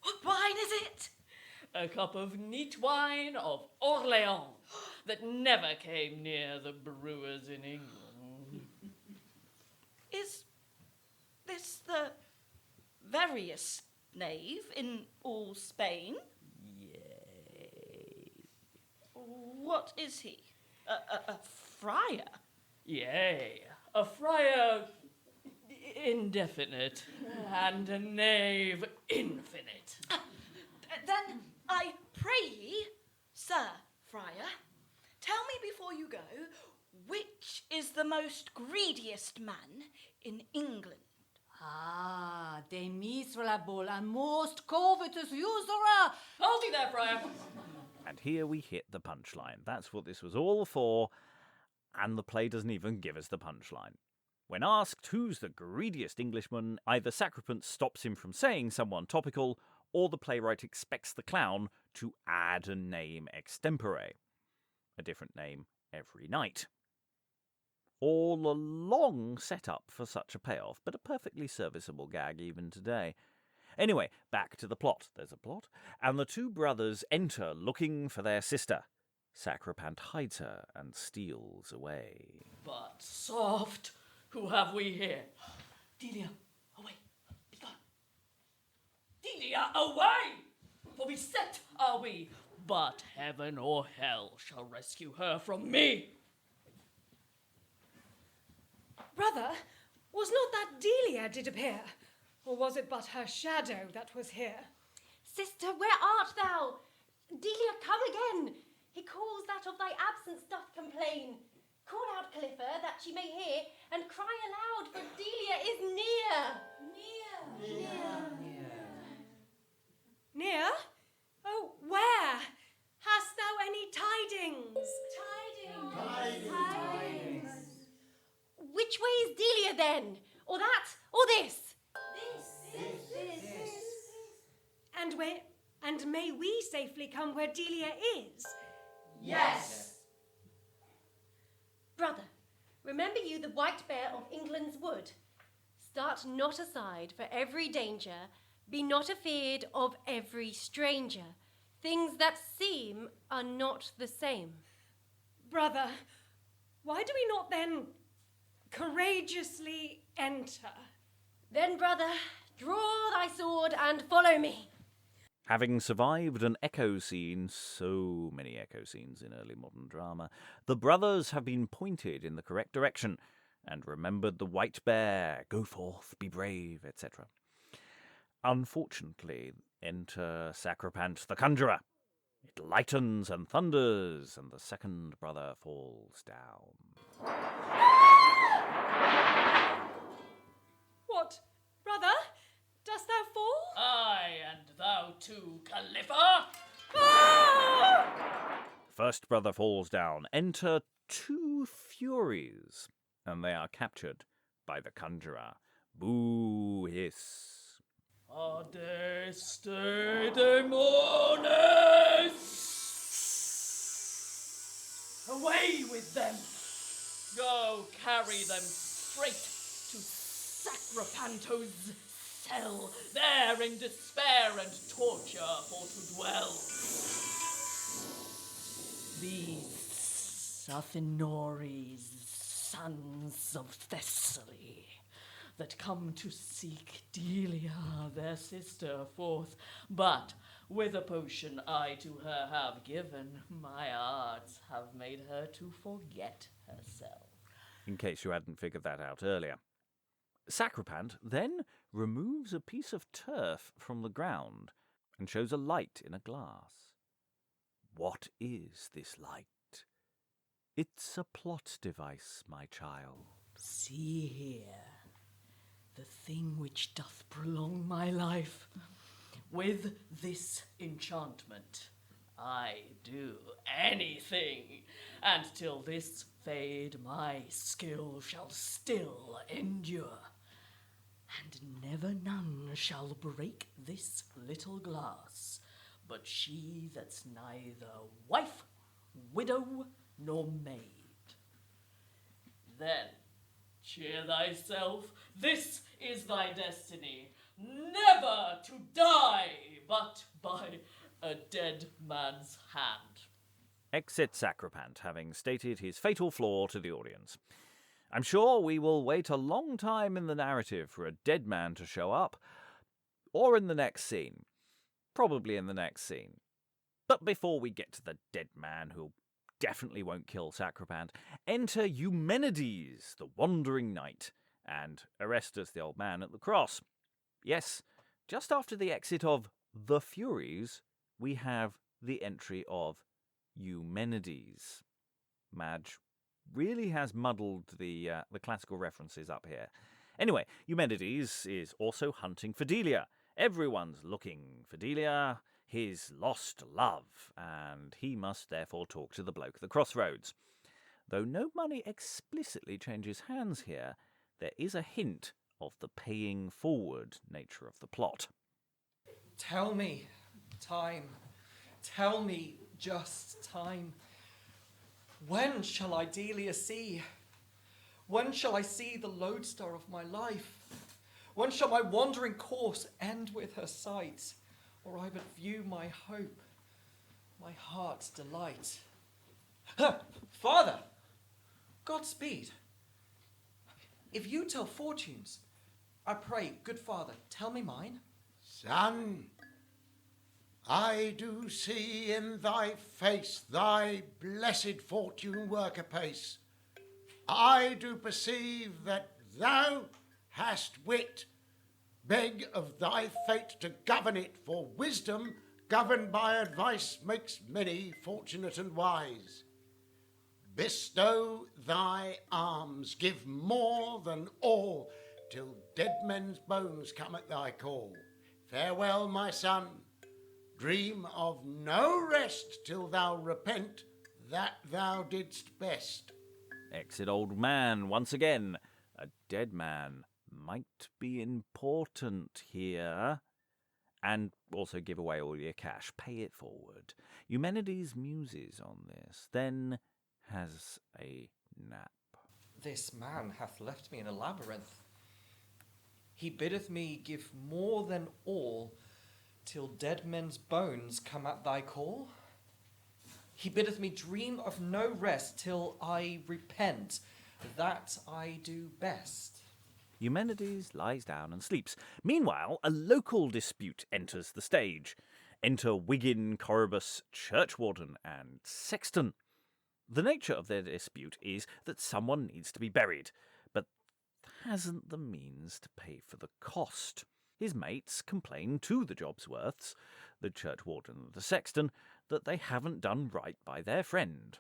What wine is it? A cup of neat wine of Orleans that never came near the brewers in England. Is this the veriest knave in all Spain? Yea. What is he? A friar? Yea. A friar indefinite and a knave infinite. Then I pray ye, Sir Friar, tell me before you go, which is the most greediest man in England? Ah, the miserable and most covetous usurer. Hold you there, friar. And here we hit the punchline. That's what this was all for, and the play doesn't even give us the punchline. When asked who's the greediest Englishman, either Sacrapant stops him from saying someone topical, or the playwright expects the clown to add a name extempore. A different name every night. All a long setup for such a payoff, but a perfectly serviceable gag even today. Anyway, back to the plot. There's a plot. And the two brothers enter looking for their sister. Sacrapant hides her and steals away. But soft, who have we here? Delia, away, be gone. Delia, away! For beset are we, but heaven or hell shall rescue her from me. Brother, was not that Delia did appear? Or was it but her shadow that was here? Sister, where art thou? Delia, come again. He calls that of thy absence doth complain. Call out, Calipha, that she may hear, and cry aloud, for Delia is near. Near? Oh, where? Hast thou any tidings? Tidings. Which way is Delia then? Or that, or this? This. And may we safely come where Delia is? Yes. Brother, remember you the white bear of England's wood. Start not aside for every danger, be not afeard of every stranger. Things that seem are not the same. Brother, why do we not then courageously enter? Then, brother, draw thy sword and follow me. Having survived an echo scene, so many echo scenes in early modern drama, the brothers have been pointed in the correct direction and remembered the white bear, go forth, be brave, etc. Unfortunately, enter Sacrapant the conjurer. It lightens and thunders, and the second brother falls down. What, brother? Dost thou fall? Aye, and thou too, Calipha. First brother falls down. Enter two furies, and they are captured by the conjurer. Boo hiss. Adeste demones! Away with them! Go carry them straight to Sacrapanto's cell, there in despair and torture for to dwell. These Athenores, sons of Thessaly, that come to seek Delia, their sister, forth, but with a potion I to her have given, my arts have made her to forget herself. In case you hadn't figured that out earlier. Sacrapant then removes a piece of turf from the ground and shows a light in a glass. What is this light? It's a plot device, my child. See here, the thing which doth prolong my life. With this enchantment, I do anything, and till this fade my skill shall still endure. And never none shall break this little glass, but she that's neither wife, widow, nor maid. Then cheer thyself, this is thy destiny, never to die but by a dead man's hand. Exit Sacrapant, having stated his fatal flaw to the audience. I'm sure we will wait a long time in the narrative for a dead man to show up, or in the next scene. Probably in the next scene. But before we get to the dead man who definitely won't kill Sacrapant, enter Eumenides, the wandering knight, and Erestus, the old man at the cross. Yes, just after the exit of the Furies, we have the entry of Eumenides. Madge really has muddled the classical references up here. Anyway, Eumenides is also hunting for Delia. Everyone's looking for Delia, his lost love, and he must therefore talk to the bloke at the crossroads. Though no money explicitly changes hands here, there is a hint of the paying forward nature of the plot. Tell me, time. Tell me just time. When shall I Delia see? When shall I see the lodestar of my life? When shall my wandering course end with her sight, or I but view my hope, my heart's delight? Father, Godspeed. If you tell fortunes, I pray, good father, tell me mine. Son, I do see in thy face thy blessed fortune work apace. I do perceive that thou hast wit. Beg of thy fate to govern it, for wisdom governed by advice makes many fortunate and wise. Bestow thy alms, give more than all, till dead men's bones come at thy call. Farewell, my son. Dream of no rest till thou repent that thou didst best. Exit old man once again. A dead man might be important here. And also give away all your cash. Pay it forward. Eumenides muses on this, then has a nap. This man hath left me in a labyrinth. He biddeth me give more than all, till dead men's bones come at thy call. He biddeth me dream of no rest till I repent that I do best. Eumenides lies down and sleeps. Meanwhile, a local dispute enters the stage. Enter Wiggen, Corebus, Churchwarden, and Sexton. The nature of their dispute is that someone needs to be buried, but hasn't the means to pay for the cost. His mates complain to the Jobsworths, the Churchwarden and the Sexton, that they haven't done right by their friend.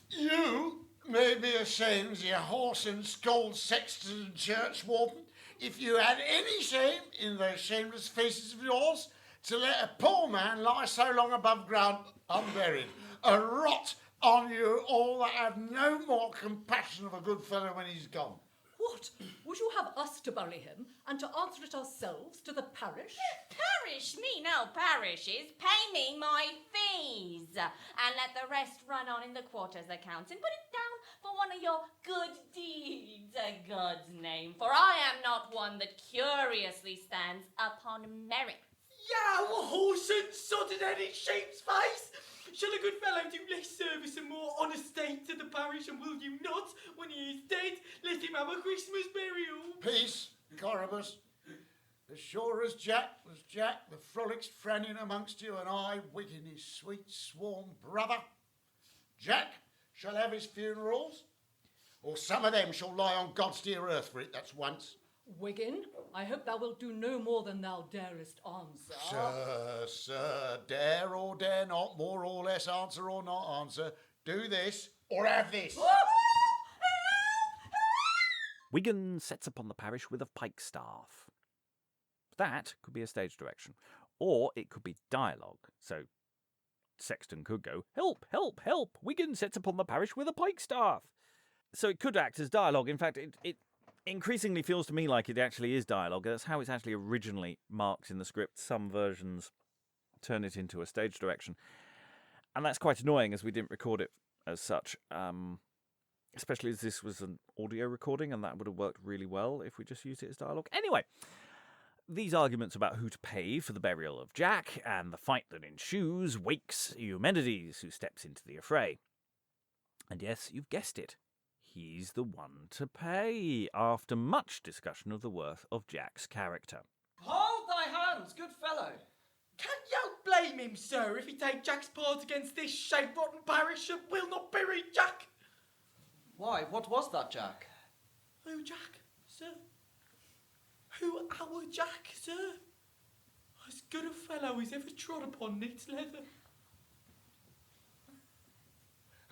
You may be ashamed, you horse and scold Sexton and Churchwarden, if you had any shame in those shameless faces of yours, to let a poor man lie so long above ground unburied. A rot on you all that have no more compassion of a good fellow when he's gone. What? Would you have us to bury him and to answer it ourselves to the parish? Parish? Me no parishes. Pay me my fees. And let the rest run on in the quarters accounts and put it down for one of your good deeds, God's name. For I am not one that curiously stands upon merit. Yow, a horse and sodded headed sheep's face! Shall a good fellow do less service and more honest state to the parish, and will you not, when he is dead, let him have a Christmas burial? Peace, Corebus. As sure as Jack was Jack, the Frolic's friending amongst you, and I, Wiggen, his sweet sworn brother. Jack shall have his funerals, or some of them shall lie on God's dear earth for it, that's once. Wiggen, I hope thou wilt do no more than thou darest answer. Sir, dare or dare not, more or less, answer or not answer, do this or have this. Wiggen sets upon the parish with a pike staff. That could be a stage direction, or it could be dialogue. So Sexton could go, help, help, help, Wiggen sets upon the parish with a pike staff. So it could act as dialogue. In fact, it increasingly feels to me like it actually is dialogue. That's how it's actually originally marked in the script. Some versions turn it into a stage direction. And that's quite annoying, as we didn't record it as such. Especially as this was an audio recording, and that would have worked really well if we just used it as dialogue. Anyway, these arguments about who to pay for the burial of Jack and the fight that ensues wakes Eumenides, who steps into the affray. And yes, you've guessed it. He's the one to pay, after much discussion of the worth of Jack's character. Hold thy hands, good fellow. Can you blame him, sir, if he take Jack's part against this shape-rotten parish and will not bury Jack? Why, what was that, Jack? Who, Jack, sir? Who, our Jack, sir? As good a fellow as ever trod upon neat's leather.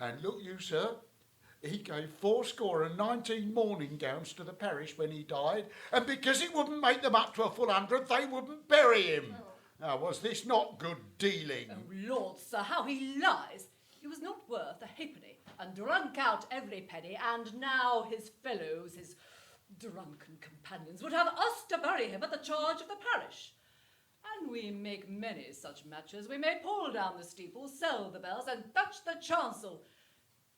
And look you, sir, he gave 19 mourning gowns to the parish when he died, and because it wouldn't make them up to a full 100, they wouldn't bury him. Now, was this not good dealing? Oh, Lord, sir, how he lies! He was not worth a halfpenny, and drunk out every penny, and now his fellows, his drunken companions, would have us to bury him at the charge of the parish. And we make many such matches. We may pull down the steeple, sell the bells, and touch the chancel.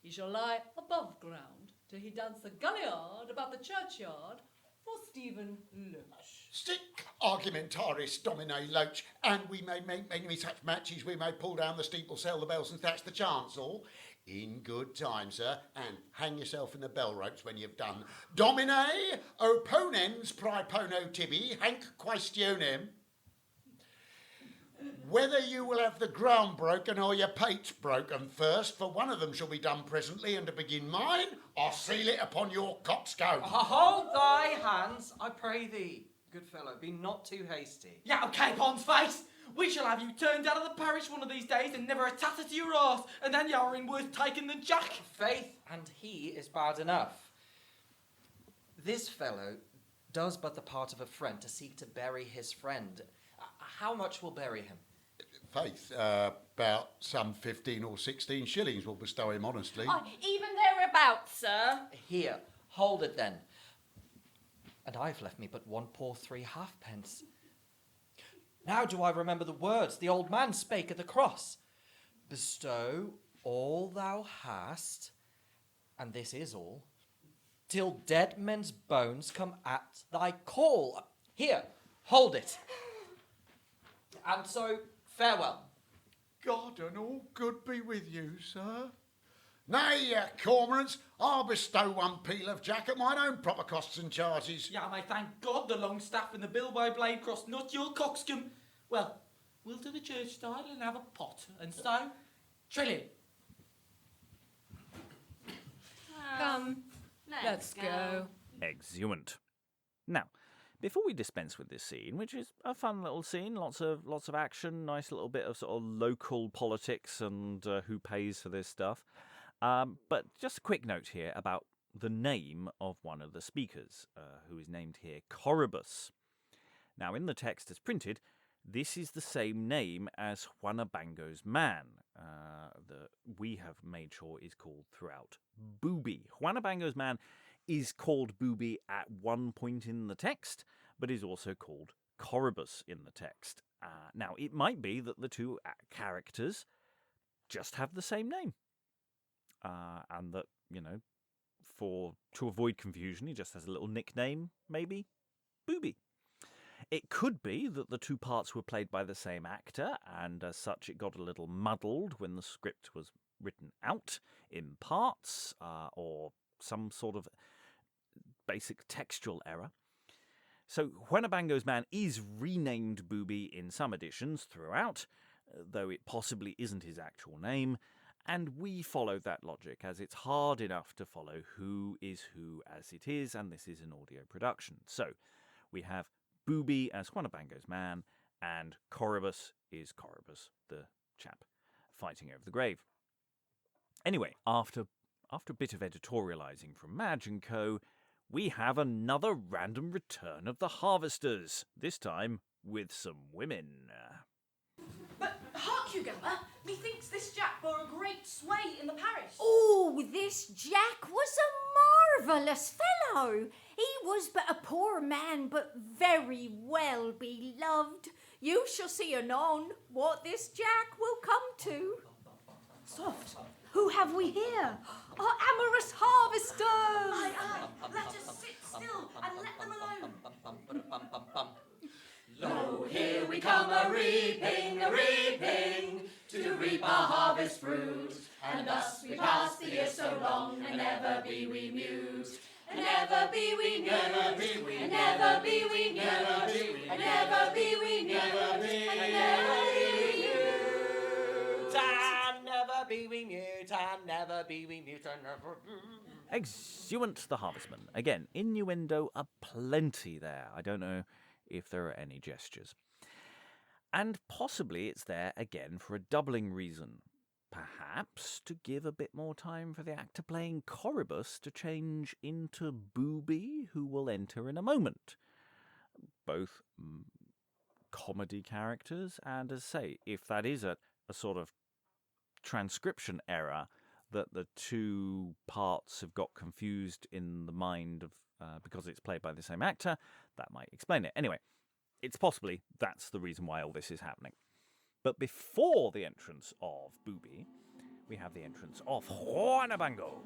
He shall lie above ground till he dance the gullyard about the churchyard for Stephen Loach. Stick argumentaris domine loach, and we may make many such matches. We may pull down the steeple, sell the bells, and thatch the chancel. In good time, sir, and hang yourself in the bell ropes when you've done. Domine opponens praepono tibi hanc questionem. Whether you will have the ground broken or your pates broken first, for one of them shall be done presently, and to begin mine, I'll seal it upon your coxcomb. Hold thy hands, I pray thee, good fellow, be not too hasty. Yeah, capon's face! We shall have you turned out of the parish one of these days and never a tatter to your arse, and then you're in worth taking than Jack. Faith, and he is bad enough. This fellow does but the part of a friend to seek to bury his friend. How much will bury him? Faith, about some 15 or 16 shillings will bestow him honestly. Even thereabouts, sir. Here, hold it then. And I've left me but one poor 3 halfpence. Now do I remember the words the old man spake at the cross. Bestow all thou hast, and this is all, till dead men's bones come at thy call. Here, hold it. And so, farewell. God and all good be with you, sir. Nay, cormorants, I'll bestow one Peele of Jack at mine own proper costs and charges. Yeah, may thank God the long staff and the bill by blade cross, not your coxcomb. Well, we'll do the church style and have a pot, and so, Trillion. Come, let's go. Exeunt. Now, before we dispense with this scene, which is a fun little scene, lots of action, nice little bit of sort of local politics and who pays for this stuff. But just a quick note here about the name of one of the speakers, who is named here Corebus. Now, in the text as printed, this is the same name as Huanebango's man, that we have made sure is called throughout Booby. Huanebango's man is called Booby at one point in the text, but is also called Corebus in the text. Now, it might be that the two characters just have the same name. And that, to avoid confusion, he just has a little nickname, maybe, Booby. It could be that the two parts were played by the same actor, and as such it got a little muddled when the script was written out in parts, or some sort of basic textual error. So Huanebango's man is renamed Booby in some editions throughout, though it possibly isn't his actual name, and we follow that logic, as it's hard enough to follow who is who as it is, and this is an audio production. So we have Booby as Huanebango's man, and Corebus is Corebus, the chap fighting over the grave. Anyway, after a bit of editorialising from Madge and co., we have another random return of the harvesters, this time with some women. But hark you, Gamba, methinks this Jack bore a great sway in the parish. Oh, this Jack was a marvellous fellow. He was but a poor man, but very well beloved. You shall see anon what this Jack will come to. Soft, who have we here? Our amorous harvesters! Aye, let us sit still and let them alone. Lo, here we come a-reaping, to reap our harvest fruit. And thus we pass the year so long, and never be we mute. And never be we mute, and never be we mute, and never be we mute, and never be we mute. And never be we mute, and never be we mute, and never be... Exeunt the harvestman. Again, innuendo aplenty there. I don't know if there are any gestures. And possibly it's there again for a doubling reason. Perhaps to give a bit more time for the actor playing Corebus to change into Booby, who will enter in a moment. Both comedy characters, and as I say, if that is a sort of transcription error, that the two parts have got confused in the mind of because it's played by the same actor, that might explain it. Anyway, it's possibly that's the reason why all this is happening. But before the entrance of Booby, we have the entrance of Huanebango.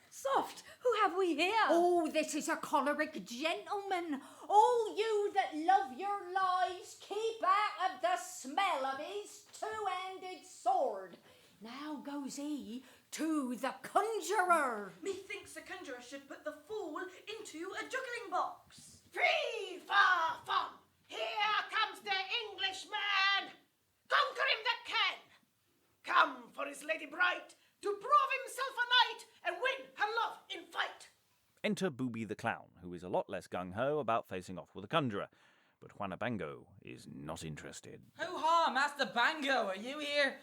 Soft, who have we here? Oh, this is a choleric gentleman. All you that love your lives, keep out of the smell of his two-handed sword. Now goes he to the conjurer. Methinks the conjurer should put the fool into a juggling box. Free, far, fun. Here comes the Englishman. Conquer him that can. Come for his lady bright, to prove himself a knight and win her love in fight. Enter Booby the clown, who is a lot less gung-ho about facing off with a conjurer. But Huanebango is not interested. Ho-ha, Master Bango, are you here?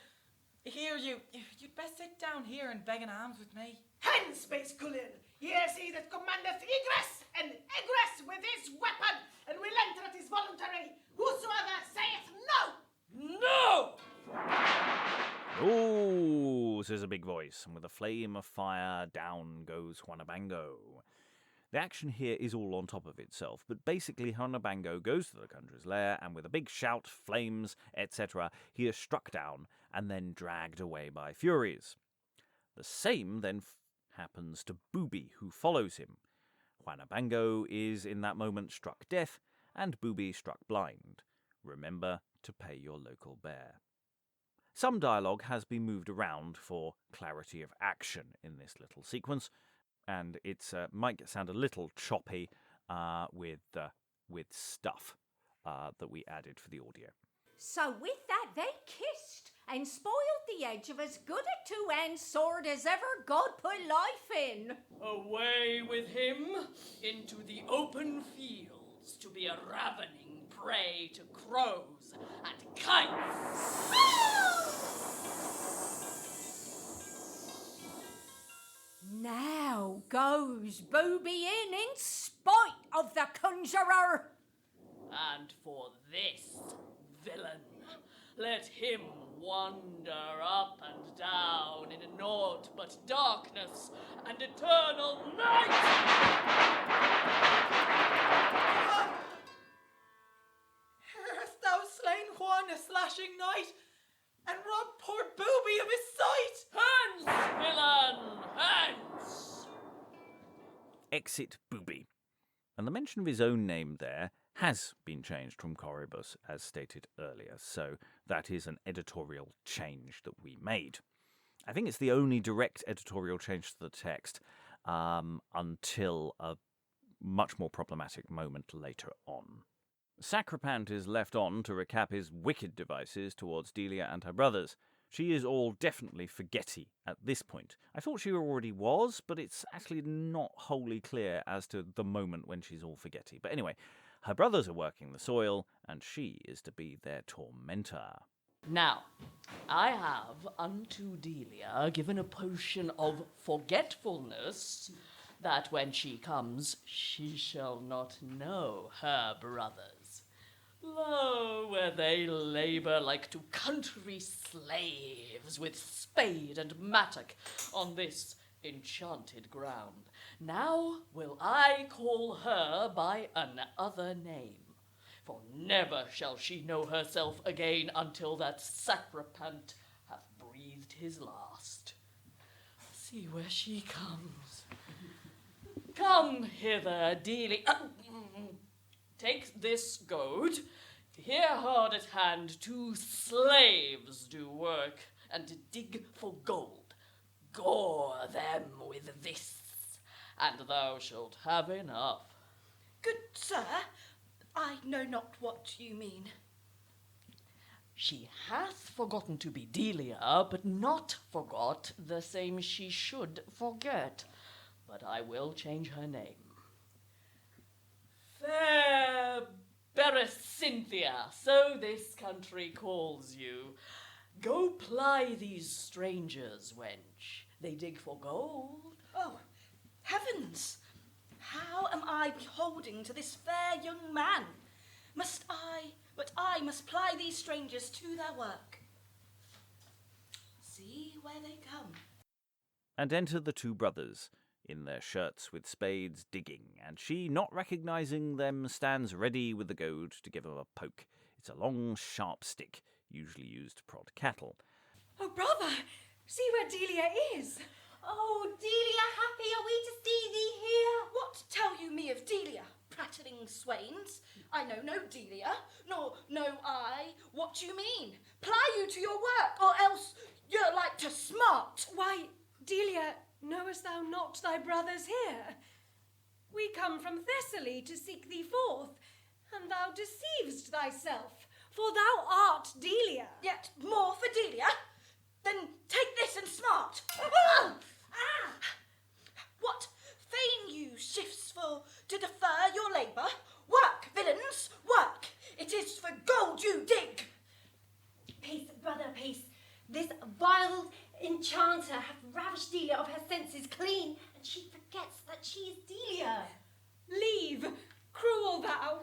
You'd best sit down here and beg an alms with me. Hence, base Cullen, here's he that commandeth egress and egress with his weapon, and will enter at his voluntary, whosoever saith no. No! Oh, says a big voice, and with a flame of fire, down goes Huanebango. The action here is all on top of itself, but basically Huanebango goes to the conjurer's lair, and with a big shout, flames, etc., he is struck down and then dragged away by furies. The same then happens to Booby, who follows him. Huanebango is in that moment struck deaf, and Booby struck blind. Remember to pay your local bear. Some dialogue has been moved around for clarity of action in this little sequence, and it might sound a little choppy with stuff that we added for the audio. So with that, they kissed and spoiled the edge of as good a two-hand sword as ever God put life in. Away with him into the open fields to be a ravening prey to crows and kites. Now goes Booby in spite of the conjurer. And for this villain, let him wander up and down in a naught but darkness and eternal night! Hast thou slain Juan a slashing knight, and robbed poor Booby of his sight? Hence, villain, hence! Exit Booby. And the mention of his own name there has been changed from Corebus, as stated earlier, so that is an editorial change that we made. I think it's the only direct editorial change to the text until a much more problematic moment later on. Sacrapant is left on to recap his wicked devices towards Delia and her brothers. She is all definitely forgetty at this point. I thought she already was, but it's actually not wholly clear as to the moment when she's all forgetty. But anyway, her brothers are working the soil, and she is to be their tormentor. Now, I have unto Delia given a potion of forgetfulness, that when she comes, she shall not know her brothers. Lo, where they labour like to country slaves with spade and mattock on this enchanted ground. Now will I call her by another name, for never shall she know herself again until that Sacrapant hath breathed his last. See where she comes. Come hither, Delia. Take this goad. Here hard at hand 2 slaves do work, and dig for gold. Gore them with this, and thou shalt have enough. Good sir, I know not what you mean. She hath forgotten to be Delia, but not forgot the same she should forget. But I will change her name. Fair Beresynthia, so this country calls you. Go ply these strangers, wench. They dig for gold. Oh, heavens! How am I beholding to this fair young man? But I must ply these strangers to their work. See where they come. And enter the 2 brothers, in their shirts with spades digging, and she, not recognising them, stands ready with the goad to give them a poke. It's a long, sharp stick, usually used to prod cattle. Oh, brother, see where Delia is. Oh, Delia, happy are we to see thee here? What tell you me of Delia, prattling swains? I know no Delia, nor know I what you mean. Ply you to your work, or else you're like to smart. Why, Delia, knowest thou not thy brothers here? We come from Thessaly to seek thee forth, and thou deceivest thyself, for thou art Delia. Yet more for Delia? Then take this and smart. What, feign you shifts for to defer your labour? Work, villains, work! It is for gold you dig. Peace, brother, peace. This vile enchanter hath ravished Delia of her senses clean, and she forgets that she is Delia. Leave, cruel thou,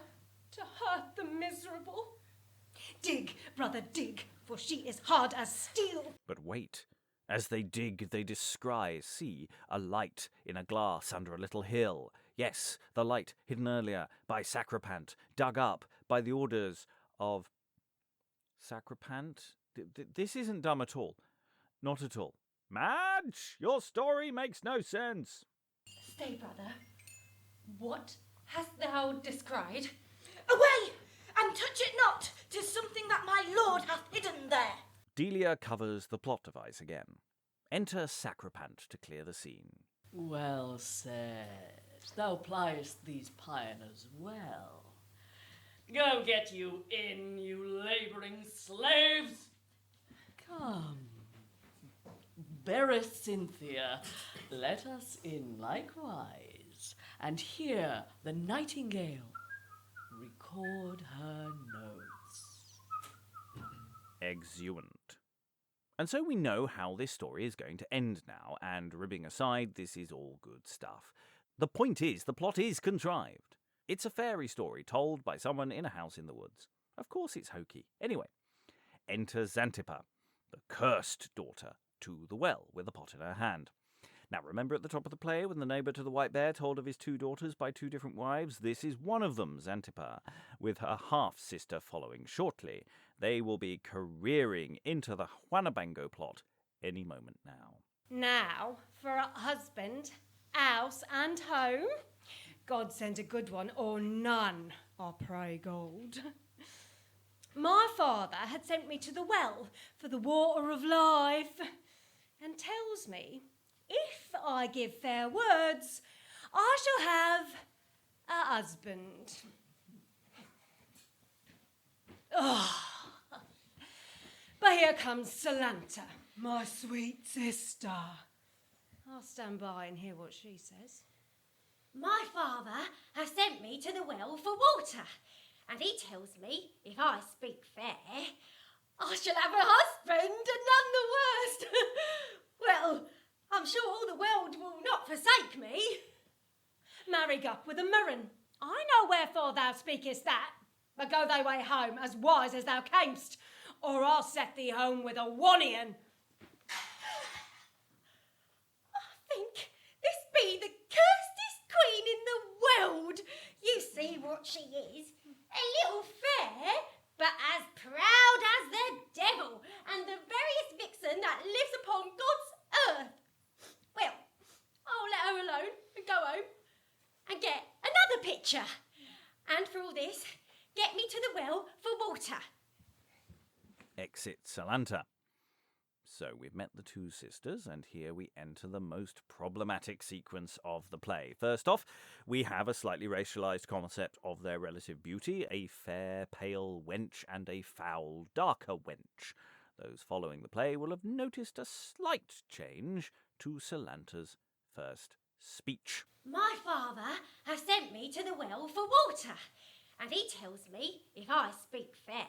to hurt the miserable. Dig, brother, dig, for she is hard as steel. But wait. As they dig, they see a light in a glass under a little hill. Yes, the light hidden earlier by Sacrapant, dug up by the orders of Sacrapant. This isn't dumb at all. Not at all. Madge, your story makes no sense. Stay, brother. What hast thou descried? Away, and touch it not! 'Tis something that my lord hath hidden there. Delia covers the plot device again. Enter Sacrapant to clear the scene. Well said. Thou pliest these pioneers well. Go get you in, you labouring slaves. Come. Beresynthia, let us in likewise, and hear the nightingale record her notes. Exeunt. And so we know how this story is going to end now, and ribbing aside, this is all good stuff. The point is, the plot is contrived. It's a fairy story told by someone in a house in the woods. Of course it's hokey. Anyway, enter Zantippa, the cursed daughter, to the well with a pot in her hand. Now remember at the top of the play when the neighbour to the white bear told of his 2 daughters by 2 different wives? This is one of them, Zantippa, with her half-sister following shortly. They will be careering into the Huanebango plot any moment now. Now, for a husband, house and home, God send a good one or none I pray God. My father had sent me to the well for the water of life, and tells me if I give fair words, I shall have a husband. But here comes Salanta, my sweet sister. I'll stand by and hear what she says. My father has sent me to the well for water, and he tells me if I speak fair, I shall have a husband and none the worst. Well, I'm sure all the world will not forsake me. Marry up with a murren. I know wherefore thou speakest that, but go thy way home as wise as thou camest, or I'll set thee home with a wannion. I think this be the cursedest queen in the world. You see what she is, a little fair, but as proud as the devil, and the veriest vixen that lives upon God's earth. Well, I'll let her alone and go home and get another pitcher. And for all this, get me to the well for water. Exit Salanta. So we've met the two sisters, and here we enter the most problematic sequence of the play. First off, we have a slightly racialised concept of their relative beauty, a fair, pale wench and a foul, darker wench. Those following the play will have noticed a slight change to Salanta's first speech. My father has sent me to the well for water, and he tells me if I speak fair,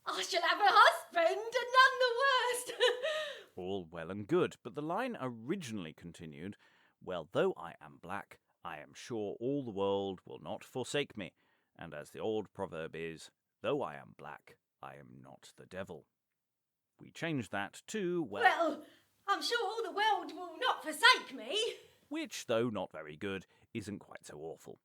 I shall have a husband and none the worst. All well and good, but the line originally continued, "Well, though I am black, I am sure all the world will not forsake me, and as the old proverb is, though I am black, I am not the devil." We changed that to, well, I'm sure all the world will not forsake me. Which, though not very good, isn't quite so awful.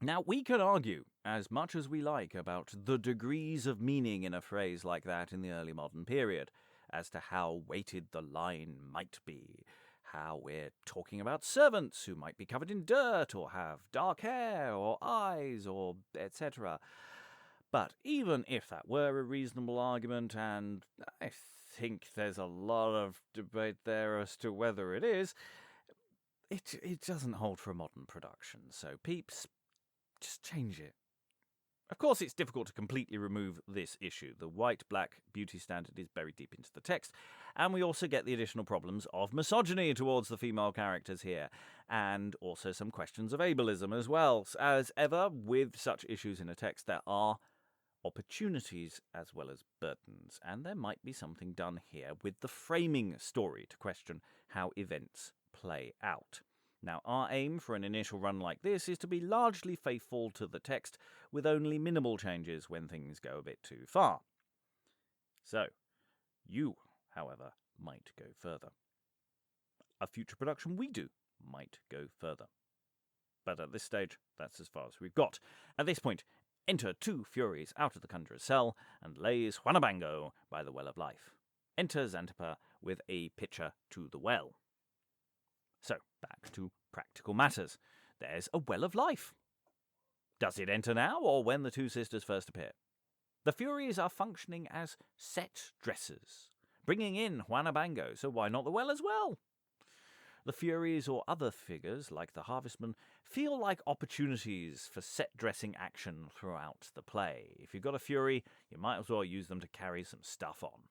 Now, we can argue as much as we like about the degrees of meaning in a phrase like that in the early modern period, as to how weighted the line might be, how we're talking about servants who might be covered in dirt or have dark hair or eyes or etc. But even if that were a reasonable argument, and I think there's a lot of debate there as to whether it is, it doesn't hold for a modern production, so peeps, just change it. Of course, it's difficult to completely remove this issue. The white-black beauty standard is buried deep into the text, and we also get the additional problems of misogyny towards the female characters here, and also some questions of ableism as well. As ever, with such issues in a text, there are opportunities as well as burdens, and there might be something done here with the framing story to question how events play out. Now, our aim for an initial run like this is to be largely faithful to the text, with only minimal changes when things go a bit too far. So, you, however, might go further. A future production we do might go further. But at this stage, that's as far as we've got. At this point, enter two Furies out of the Conjurer's cell, and lays Huanebango by the Well of Life. Enter Zantippa with a pitcher to the well. So, back to practical matters. There's a Well of Life. Does it enter now, or when the two sisters first appear? The Furies are functioning as set dressers, bringing in Huanebango, so why not the well as well? The Furies or other figures, like the Harvestman, feel like opportunities for set-dressing action throughout the play. If you've got a Fury, you might as well use them to carry some stuff on.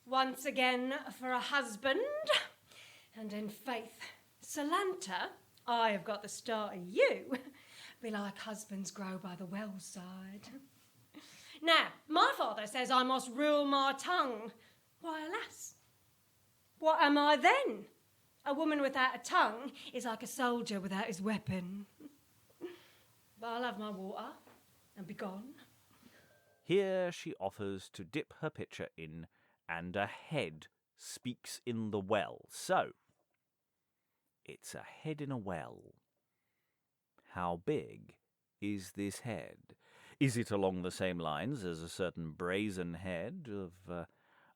Once again for a husband, and in faith, Salanta, I have got the start of you. Be like husbands grow by the well side. Now, my father says I must rule my tongue. Why, alas, what am I then? A woman without a tongue is like a soldier without his weapon. But I'll have my water and be gone. Here she offers to dip her pitcher in, and a head speaks in the well. So, it's a head in a well. How big is this head? Is it along the same lines as a certain brazen head of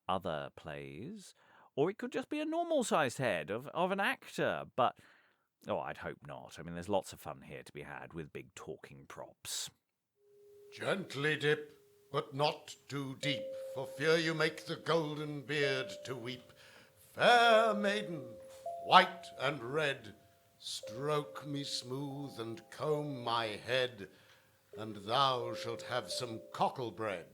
other plays? Or it could just be a normal-sized head of an actor, but, oh, I'd hope not. I mean, there's lots of fun here to be had with big talking props. Gently dip, but not too deep, for fear you make the golden beard to weep. Fair maiden, white and red, stroke me smooth and comb my head, and thou shalt have some cockle bread.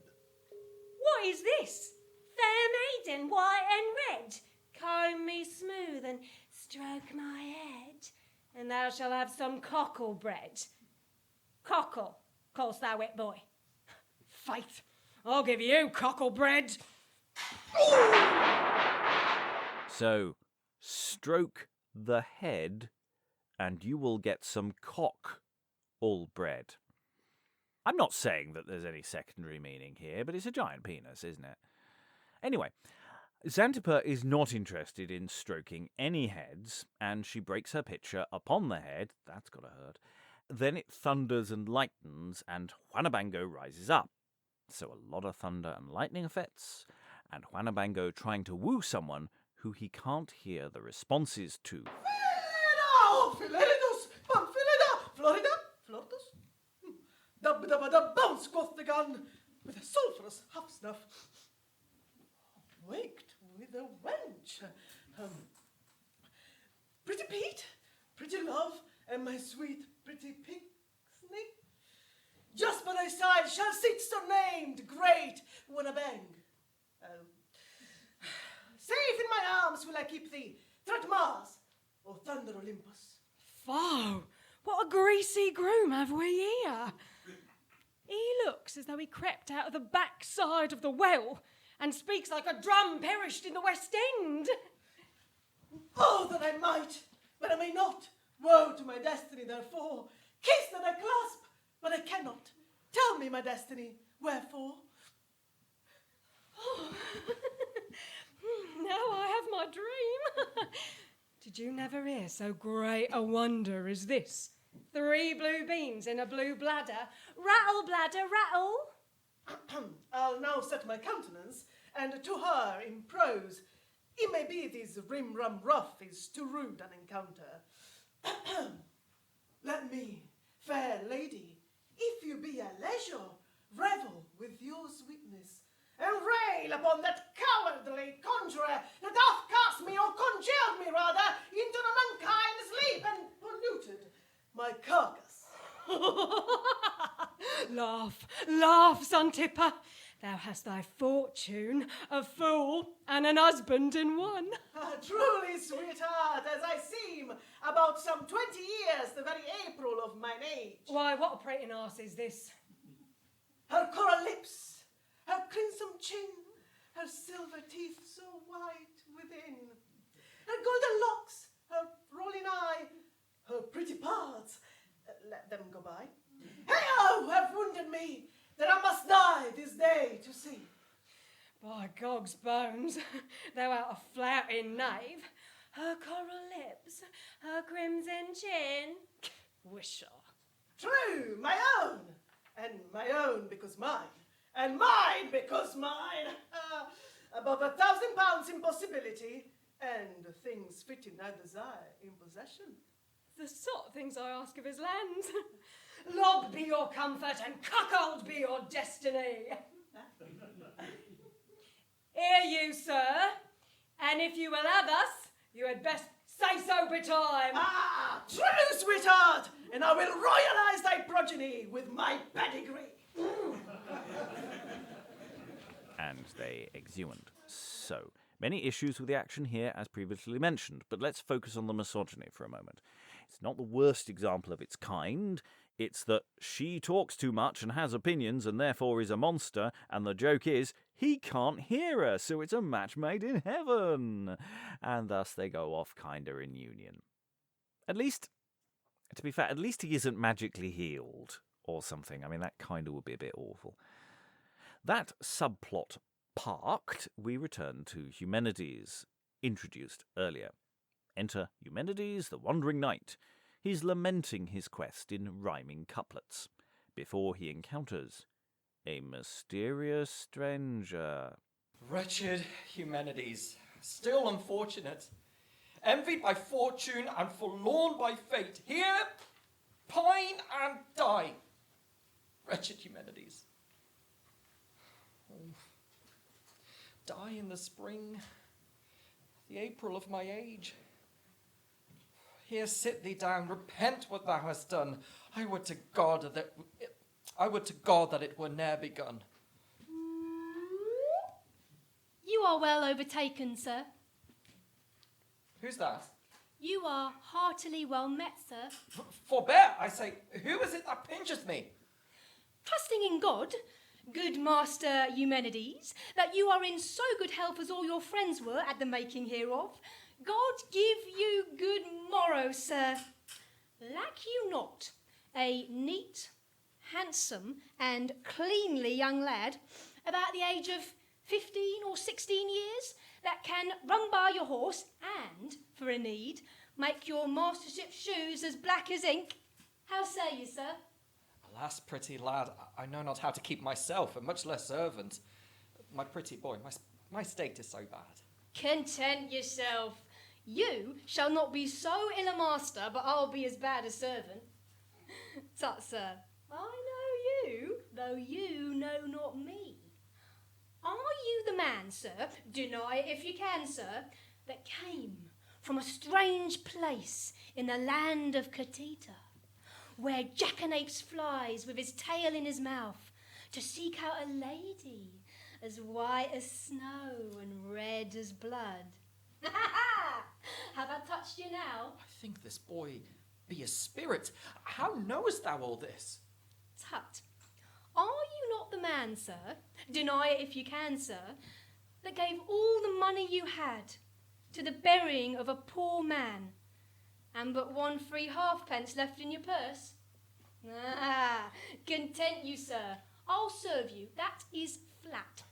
What is this? Fair maiden, white and red, comb me smooth and stroke my head, and thou shalt have some cockle bread. Cockle, calls thou it, boy? Faith, I'll give you cockle bread. So, stroke the head, and you will get some all bread. I'm not saying that there's any secondary meaning here, but it's a giant penis, isn't it? Anyway, Zantippa is not interested in stroking any heads, and she breaks her pitcher upon the head. That's gotta hurt. Then it thunders and lightens, and Huanebango rises up. So a lot of thunder and lightning effects, and Huanebango trying to woo someone who he can't hear the responses to. Phileridus, Pamphilida, Florida, Flortus. Dub, bounce, quoth the gun, with a sulphurous half snuff. Waked with a wench. Pretty Pete, pretty love, and my sweet pretty Pixney. Just by thy side shall sit surnamed great Huanebango. Safe in my arms will I keep thee, threat Mars, or thunder Olympus. Foe, what a greasy groom have we here. He looks as though he crept out of the backside of the well and speaks like a drum perished in the West End. Oh, that I might, but I may not. Woe to my destiny, therefore. Kiss that I clasp, but I cannot. Tell me, my destiny, wherefore? Oh. Now I have my dream. Did you never hear so great a wonder as this? 3 blue beans in a blue bladder. Rattle, bladder, rattle. I'll now set my countenance, and to her in prose, it may be this rim-rum rough is too rude an encounter. Let me, fair lady, if you be at leisure, revel with your sweetness, and rail upon that cowardly conjurer that hath cast me, or congealed me rather, into an unkind sleep, and polluted my carcass. Laugh, laugh, Zantippa. Thou hast thy fortune, a fool and an husband in one. Truly, sweetheart, as I seem, about some 20 years, the very April of mine age. Why, what a prating arse is this? Her coral lips, her crimson chin, her silver teeth so white within, her golden locks, her rolling eye, her pretty parts, let them go by. Hey-oh, have wounded me, that I must die this day to see. By Gog's bones, thou art a flouting knave. Her coral lips, her crimson chin. Wishaw. True, my own, and my own because mine, and mine because mine. Above £1,000 in possibility, and things fitting neither's eye in possession. The sort of things I ask of his lands. Log be your comfort, and cuckold be your destiny. Hear you, sir, and if you will have us, you had best say so betime. Ah, true, sweetheart, and I will royalise thy progeny with my pedigree. And they exeunt. So, many issues with the action here, as previously mentioned, but let's focus on the misogyny for a moment. It's not the worst example of its kind. It's that she talks too much and has opinions and therefore is a monster, and the joke is he can't hear her, so it's a match made in heaven. And thus they go off kinda in union. At least, to be fair, at least he isn't magically healed or something. I mean, that kinda would be a bit awful. That subplot parked, we return to Eumenides, introduced earlier. Enter Eumenides, the wandering knight. He's lamenting his quest in rhyming couplets, before he encounters a mysterious stranger. Wretched Eumenides, still unfortunate, envied by fortune and forlorn by fate, here pine and die. Wretched Eumenides. Oh. Die in the spring, the April of my age. Here sit thee down, repent what thou hast done. I would to God that it were ne'er begun. You are well overtaken, sir. Who's that? You are heartily well met, sir. Forbear, I say, who is it that pincheth me? Trusting in God, good Master Eumenides, that you are in so good health as all your friends were at the making hereof, God give you good morrow, sir. Lack you not a neat, handsome, and cleanly young lad, about the age of 15 or 16 years, that can run by your horse and, for a need, make your mastership shoes as black as ink? How say you, sir? Alas, pretty lad, I know not how to keep myself, and much less servant. My pretty boy, my state is so bad. Content yourself. You shall not be so ill a master, but I'll be as bad a servant. Tut, sir, I know you, though you know not me. Are you the man, sir, deny it if you can, sir, that came from a strange place in the land of Kataigida, where jackanapes flies with his tail in his mouth to seek out a lady as white as snow and red as blood? Have I touched you now? I think this boy be a spirit. How knowest thou all this? Tut, are you not the man, sir, deny it if you can, sir, that gave all the money you had to the burying of a poor man, and but 1 free halfpence left in your purse? Ah, content you, sir. I'll serve you. That is flat.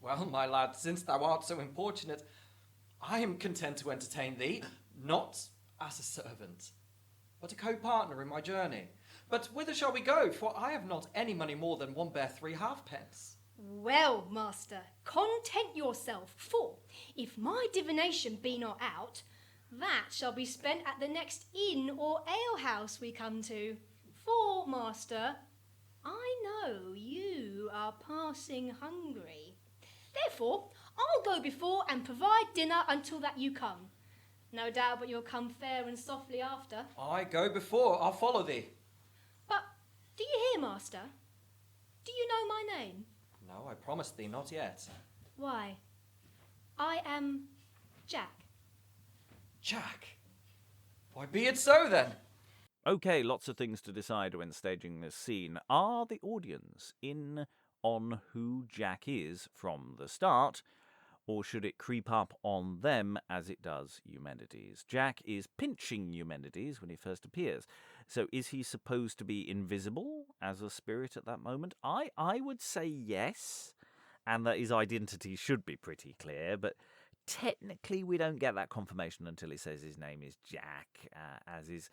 Well, my lad, since thou art so importunate, I am content to entertain thee, not as a servant, but a co-partner in my journey. But whither shall we go? For I have not any money more than 1 bare 3 halfpence. Well, master, content yourself, for if my divination be not out, that shall be spent at the next inn or alehouse we come to. For, master, I know you are passing hungry. Therefore, I'll go before and provide dinner until that you come. No doubt but you'll come fair and softly after. I go before, I'll follow thee. But do you hear, master? Do you know my name? No, I promise thee not yet. Why, I am Jack. Jack? Why, be it so then. Okay, lots of things to decide when staging this scene. Are the audience in on who Jack is from the start, or should it creep up on them as it does Eumenides? Jack is pinching Eumenides when he first appears. So is he supposed to be invisible as a spirit at that moment? I would say yes, and that his identity should be pretty clear, but technically we don't get that confirmation until he says his name is Jack, as is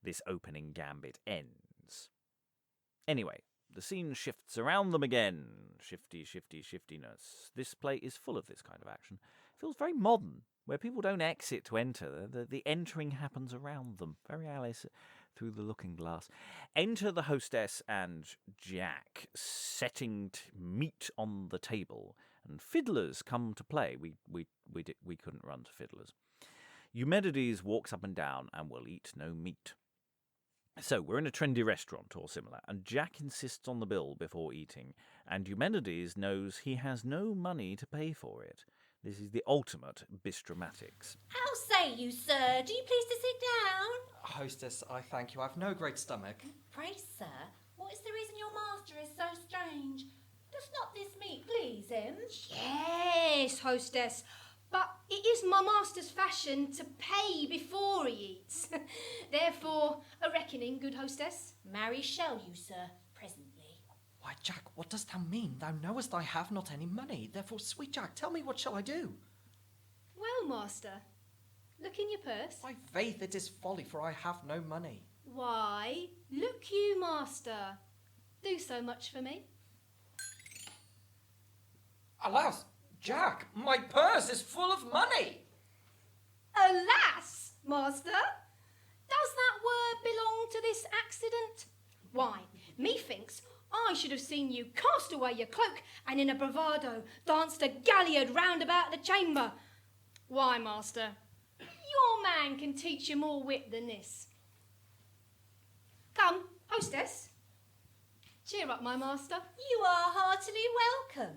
this opening gambit ends. Anyway, the scene shifts around them again. Shiftiness. This play is full of this kind of action. It feels very modern, where people don't exit to enter. The entering happens around them. Very Alice through the looking glass. Enter the hostess and Jack, setting meat on the table, and fiddlers come to play. We couldn't run to fiddlers. Eumenides walks up and down and will eat no meat. So, we're in a trendy restaurant or similar, and Jack insists on the bill before eating, and Eumenides knows he has no money to pay for it. This is the ultimate bistromatics. How say you, sir? Do you please to sit down? Hostess, I thank you. I've no great stomach. Pray, sir, what is the reason your master is so strange? Does not this meat please him? Yes, hostess. But it is my master's fashion to pay before he eats. Therefore, a reckoning, good hostess. Marry shall you, sir, presently. Why, Jack, what dost thou mean? Thou knowest I have not any money. Therefore, sweet Jack, tell me what shall I do? Well, master, look in your purse. By faith, it is folly, for I have no money. Why, look you, master. Do so much for me. Alas, Jack, my purse is full of money. Alas, master, does that word belong to this accident? Why, methinks I should have seen you cast away your cloak and in a bravado danced a galliard round about the chamber. Why, master, your man can teach you more wit than this. Come, hostess. Cheer up, my master. You are heartily welcome.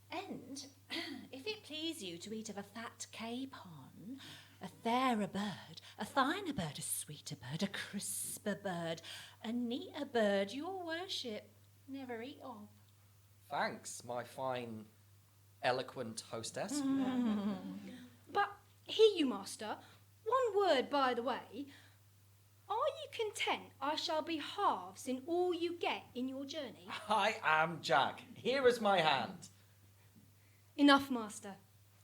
And if it please you to eat of a fat capon, a fairer bird, a finer bird, a sweeter bird, a crisper bird, a neater bird, your worship never eat of. Thanks, my fine, eloquent hostess. But hear you, master, one word by the way. Are you content I shall be halves in all you get in your journey? I am Jack. Here is my hand. Enough, master.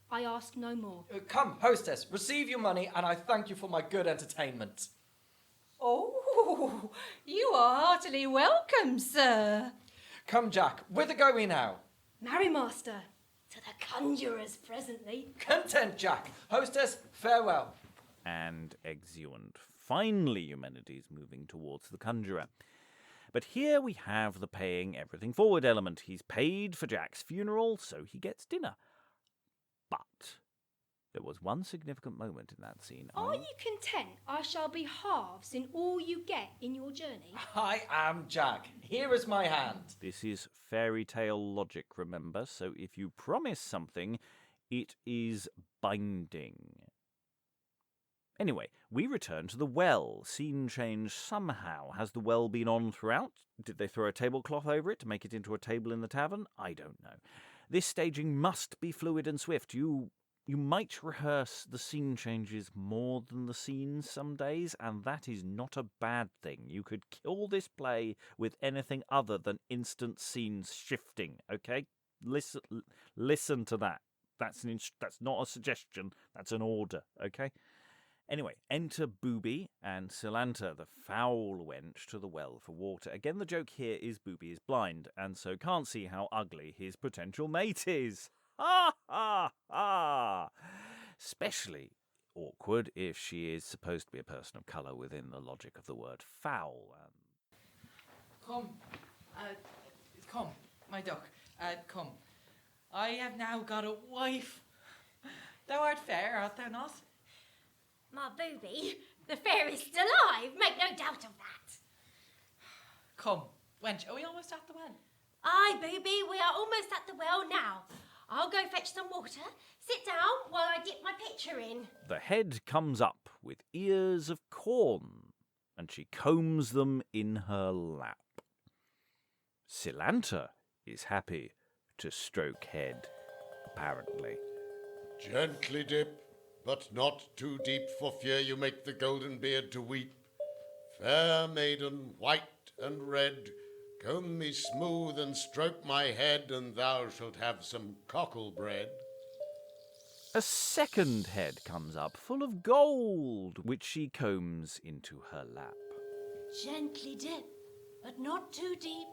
I ask no more. Come, hostess, receive your money, and I thank you for my good entertainment. Oh, you are heartily welcome, sir. Come, Jack, whither go we now? Marry, master. To the conjurers presently. Content, Jack. Hostess, farewell. And exeunt. Finally, Eumenides moving towards the conjurer. But here we have the paying everything forward element. He's paid for Jack's funeral, so he gets dinner. But there was one significant moment in that scene. Are you content I shall be halves in all you get in your journey? I am Jack. Here is my hand. This is fairy tale logic, remember, so if you promise something, it is binding. Anyway, we return to the well. Scene change somehow. Has the well been on throughout? Did they throw a tablecloth over it to make it into a table in the tavern? I don't know. This staging must be fluid and swift. You might rehearse the scene changes more than the scenes some days, and that is not a bad thing. You could kill this play with anything other than instant scenes shifting, okay? Listen to that. That's not a suggestion, that's an order, okay? Anyway, enter Booby and Silanta, the foul wench, to the well for water. Again, the joke here is Booby is blind, and so can't see how ugly his potential mate is. Ha ha ha! Especially awkward if she is supposed to be a person of colour within the logic of the word foul. Come, my duck, come. I have now got a wife. Thou art fair, art thou not? My Booby, the fair is still alive, make no doubt of that. Come, wench, are we almost at the well? Aye, Booby, we are almost at the well now. I'll go fetch some water. Sit down while I dip my pitcher in. The head comes up with ears of corn, and she combs them in her lap. Silanta is happy to stroke head, apparently. Gently dip, but not too deep, for fear you make the golden beard to weep. Fair maiden, white and red, comb me smooth and stroke my head, and thou shalt have some cockle bread. A second head comes up, full of gold, which she combs into her lap. Gently dip, but not too deep,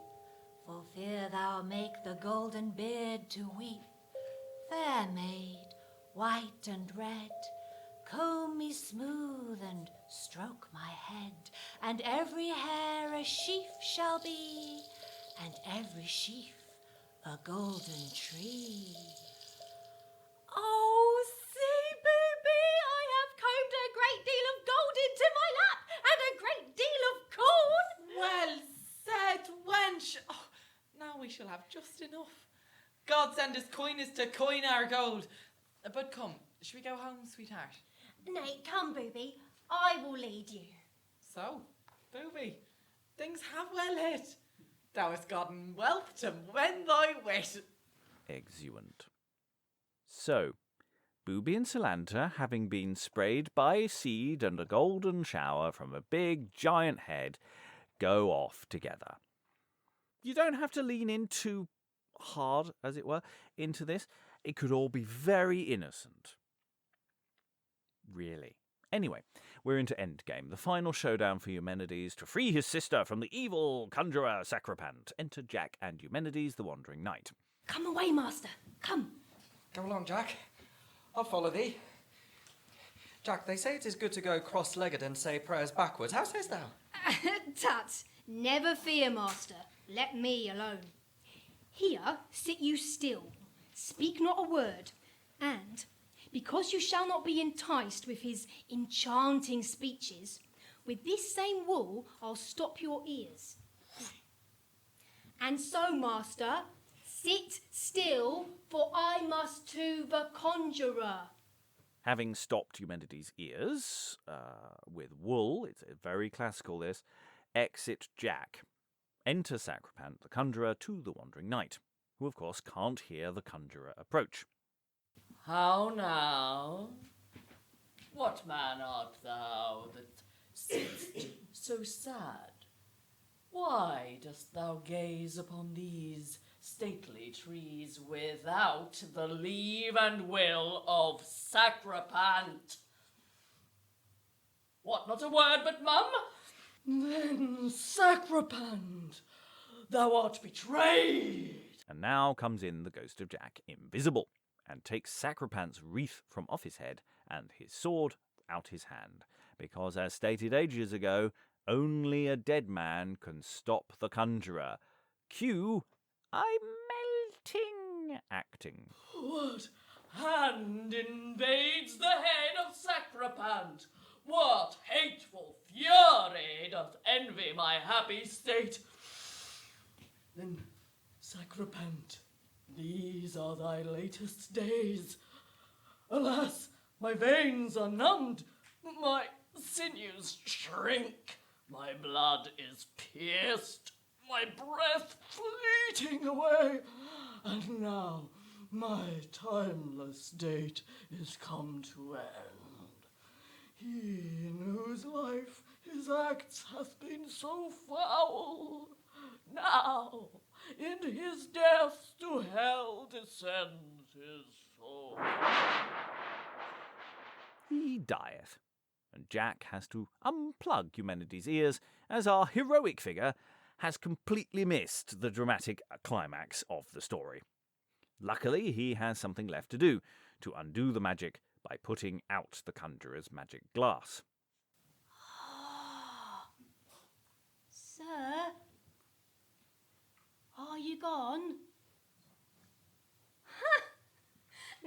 for fear thou make the golden beard to weep. Fair maid, white and red, comb me smooth and stroke my head, and every hair a sheaf shall be, and every sheaf a golden tree. Oh, see, Booby, I have combed a great deal of gold into my lap and a great deal of corn. Well said, wench. Oh, now we shall have just enough. God send us coiners to coin our gold. But come, shall we go home, sweetheart? Nay, come, Booby, I will lead you. So, Booby, things have well hit. Thou hast gotten wealth to wend thy wit. Exeunt. So, Booby and Silanta, having been sprayed by seed and a golden shower from a big giant head, go off together. You don't have to lean in too hard, as it were, into this. It could all be very innocent. Really. Anyway, we're into Endgame, the final showdown for Eumenides to free his sister from the evil conjurer Sacrapant. Enter Jack and Eumenides, the wandering knight. Come away, master. Come. Go along, Jack. I'll follow thee. Jack, they say it is good to go cross-legged and say prayers backwards. How sayest thou? Tut, never fear, master. let me alone. Here sit you still, speak not a word, and, because you shall not be enticed with his enchanting speeches, with this same wool I'll stop your ears. And so, master, sit still, for I must to the conjurer. Having stopped Eumenides' ears with wool, it's very classical this, exit Jack. Enter Sacrapant, the conjurer, to the wandering knight, who of course can't hear the conjurer approach. How now? What man art thou that sittst so sad? Why dost thou gaze upon these stately trees without the leave and will of Sacrapant? What, not a word but mum? Then, Sacrapant, thou art betrayed. And now comes in the ghost of Jack, invisible, and takes Sacrapant's wreath from off his head and his sword out his hand, because, as stated ages ago, only a dead man can stop the conjurer. Cue, I'm melting, acting. What hand invades the head of Sacrapant? What hateful fury doth envy my happy state? Then, Sacrapant, these are thy latest days. Alas, my veins are numbed, my sinews shrink, my blood is pierced, my breath fleeting away, and now my timeless date is come to end. He in whose life his acts hath been so foul, now in his death to hell descends his soul. He dieth, and Jack has to unplug Eumenides' ears, as our heroic figure has completely missed the dramatic climax of the story. Luckily, he has something left to do, to undo the magic by putting out the conjurer's magic glass. Sir, are you gone?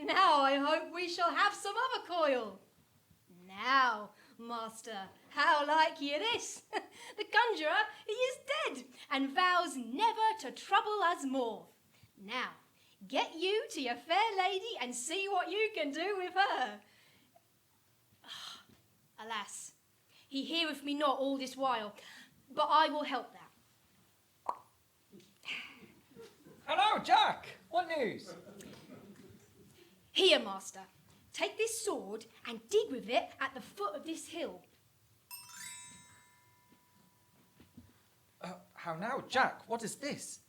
Now I hope we shall have some other coil. Now, master, how like ye this? The conjurer, he is dead, and vows never to trouble us more. Now, get you to your fair lady and see what you can do with her. Alas, he heareth me not all this while, but I will help that. Hello, Jack! What news? Here, master, take this sword and dig with it at the foot of this hill. How now, Jack? What is this?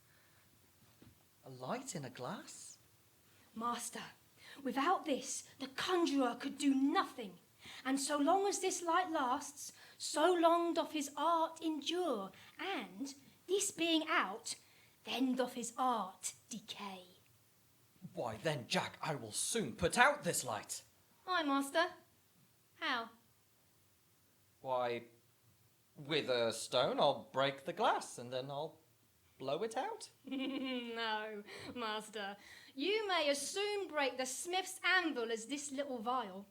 A light in a glass? Master, without this, the conjurer could do nothing. And so long as this light lasts, so long doth his art endure. And, this being out, then doth his art decay. Why then, Jack, I will soon put out this light. Aye, master. How? Why, with a stone I'll break the glass and then I'll blow it out. No, master. You may as soon break the smith's anvil as this little vial,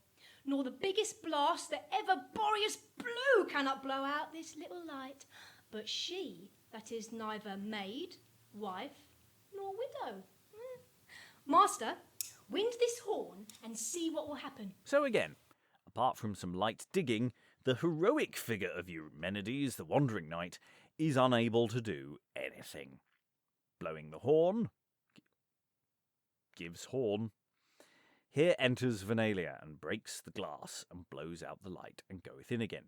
nor the biggest blast that ever Boreas blew cannot blow out this little light. But she that is neither maid, wife, nor widow. Master, wind this horn and see what will happen. So again, apart from some light digging, the heroic figure of Eumenides, the wandering knight, is unable to do anything. Blowing the horn gives horn. Here enters Venalia and breaks the glass and blows out the light and goeth in again.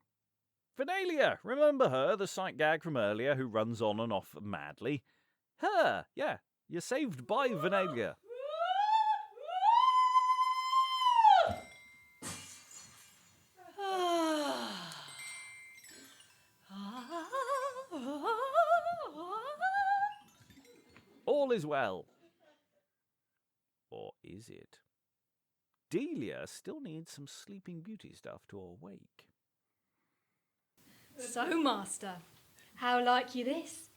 Venalia, remember her, the sight gag from earlier who runs on and off madly? Her, yeah, you're saved by Venalia. All is well. Or is it? Delia still needs some Sleeping Beauty stuff to awake. So, master, how like you this?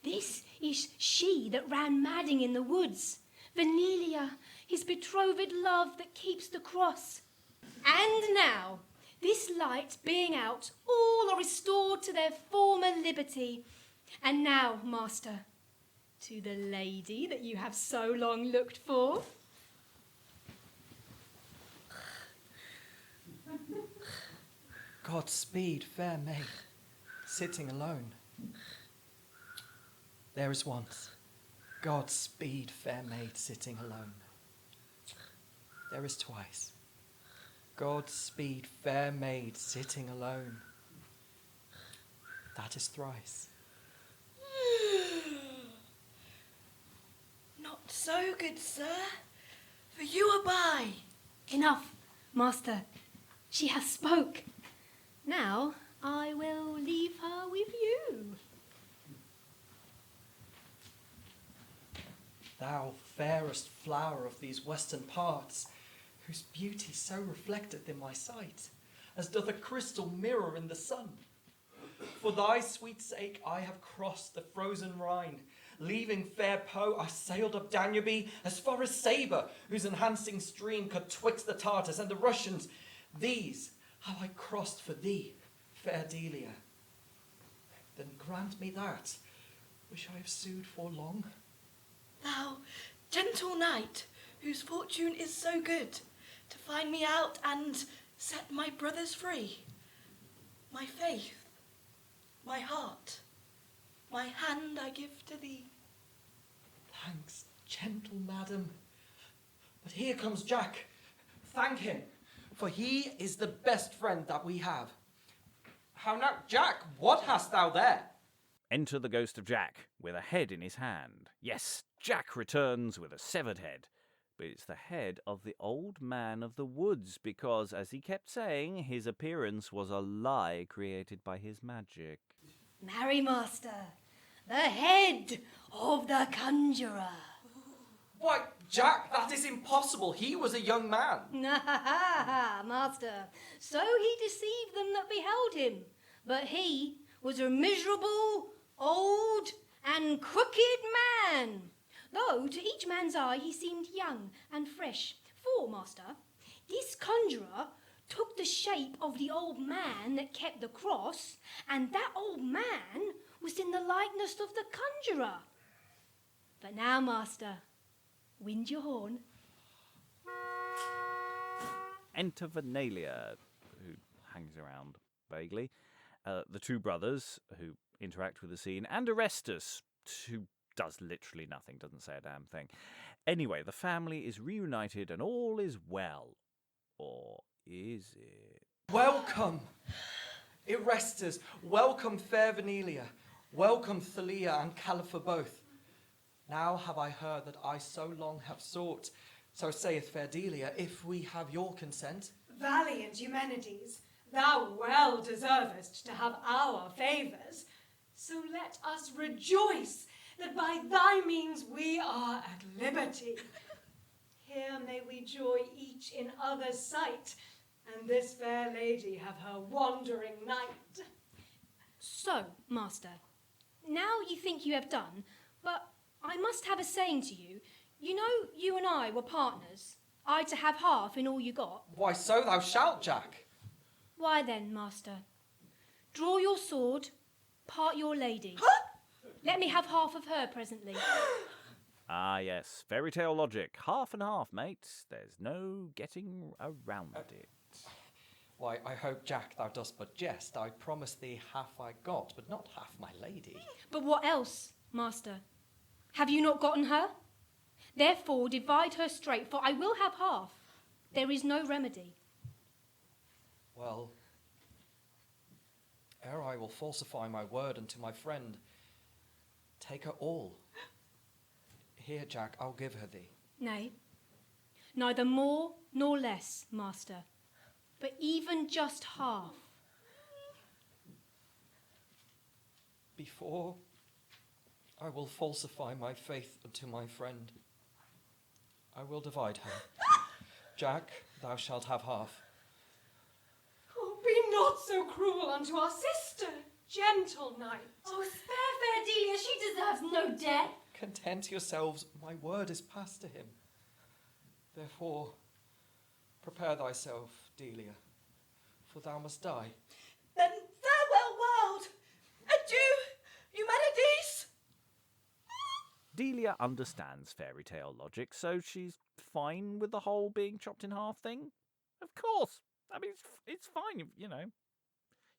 This is she that ran madding in the woods. Venelia, his betrothed love that keeps the cross. And now, this light being out, all are restored to their former liberty. And now, master, to the lady that you have so long looked for. Godspeed, fair maid, sitting alone. There is once. Godspeed, fair maid, sitting alone. There is twice. Godspeed, fair maid, sitting alone. That is thrice. Not so, good sir, for you abide. Enough, master. She hath spoke. Now I will leave her with you. Thou fairest flower of these western parts, whose beauty so reflecteth in my sight, as doth a crystal mirror in the sun. For thy sweet sake I have crossed the frozen Rhine. Leaving fair Po, I sailed up Danube as far as Sabre, whose enhancing stream cut twixt the Tartars and the Russians. These have I crossed for thee, fair Delia. Then grant me that, which I have sued for long. Thou, gentle knight, whose fortune is so good, to find me out and set my brothers free. My faith, my heart, my hand I give to thee. Thanks, gentle madam. But here comes Jack. Thank him, for he is the best friend that we have. How now, Jack, what hast thou there? Enter the ghost of Jack, with a head in his hand. Yes, Jack returns with a severed head. But it's the head of the old man of the woods, because, as he kept saying, his appearance was a lie created by his magic. Marry, master, the head of the conjurer. Why, Jack, that is impossible. He was a young man. Master, so he deceived them that beheld him. But he was a miserable, old, and crooked man. Though to each man's eye he seemed young and fresh. For, master, this conjurer took the shape of the old man that kept the cross, and that old man was in the likeness of the conjurer. But now, master, wind your horn. Enter Venelia, who hangs around vaguely. The two brothers, who interact with the scene, and Erestus, who does literally nothing, doesn't say a damn thing. Anyway, the family is reunited and all is well. Or is it? Welcome, Erestus. Welcome, fair Venelia. Welcome, Thalia and Caliphor both. Now have I heard that I so long have sought. So saith fair Delia, if we have your consent. Valiant Eumenides, thou well deservest to have our favours. So let us rejoice that by thy means we are at liberty. Here may we joy each in other's sight, and this fair lady have her wandering night. So, master, now you think you have done, but I must have a saying to you. You know you and I were partners. I to have half in all you got. Why, so thou shalt, Jack. Why then, master, draw your sword, part your lady. Let me have half of her presently. Ah, yes, fairy tale logic. Half and half, mate. There's no getting around it. Why, I hope, Jack, thou dost but jest. I promise thee half I got, but not half my lady. But what else, master? Have you not gotten her? Therefore divide her straight, for I will have half. There is no remedy. Well, ere I will falsify my word unto my friend, take her all. Here, Jack, I'll give her thee. Nay, neither more nor less, master, but even just half. Before I will falsify my faith unto my friend, I will divide her. Jack, thou shalt have half. Oh, be not so cruel unto our sister, gentle knight. Oh, spare fair Delia, she deserves no death. Content yourselves, my word is passed to him. Therefore, prepare thyself, Delia, for thou must die. Then farewell, world. Adieu, Eumenides. Delia understands fairy tale logic, so she's fine with the whole being chopped in half thing. Of course. I mean, it's fine, you know.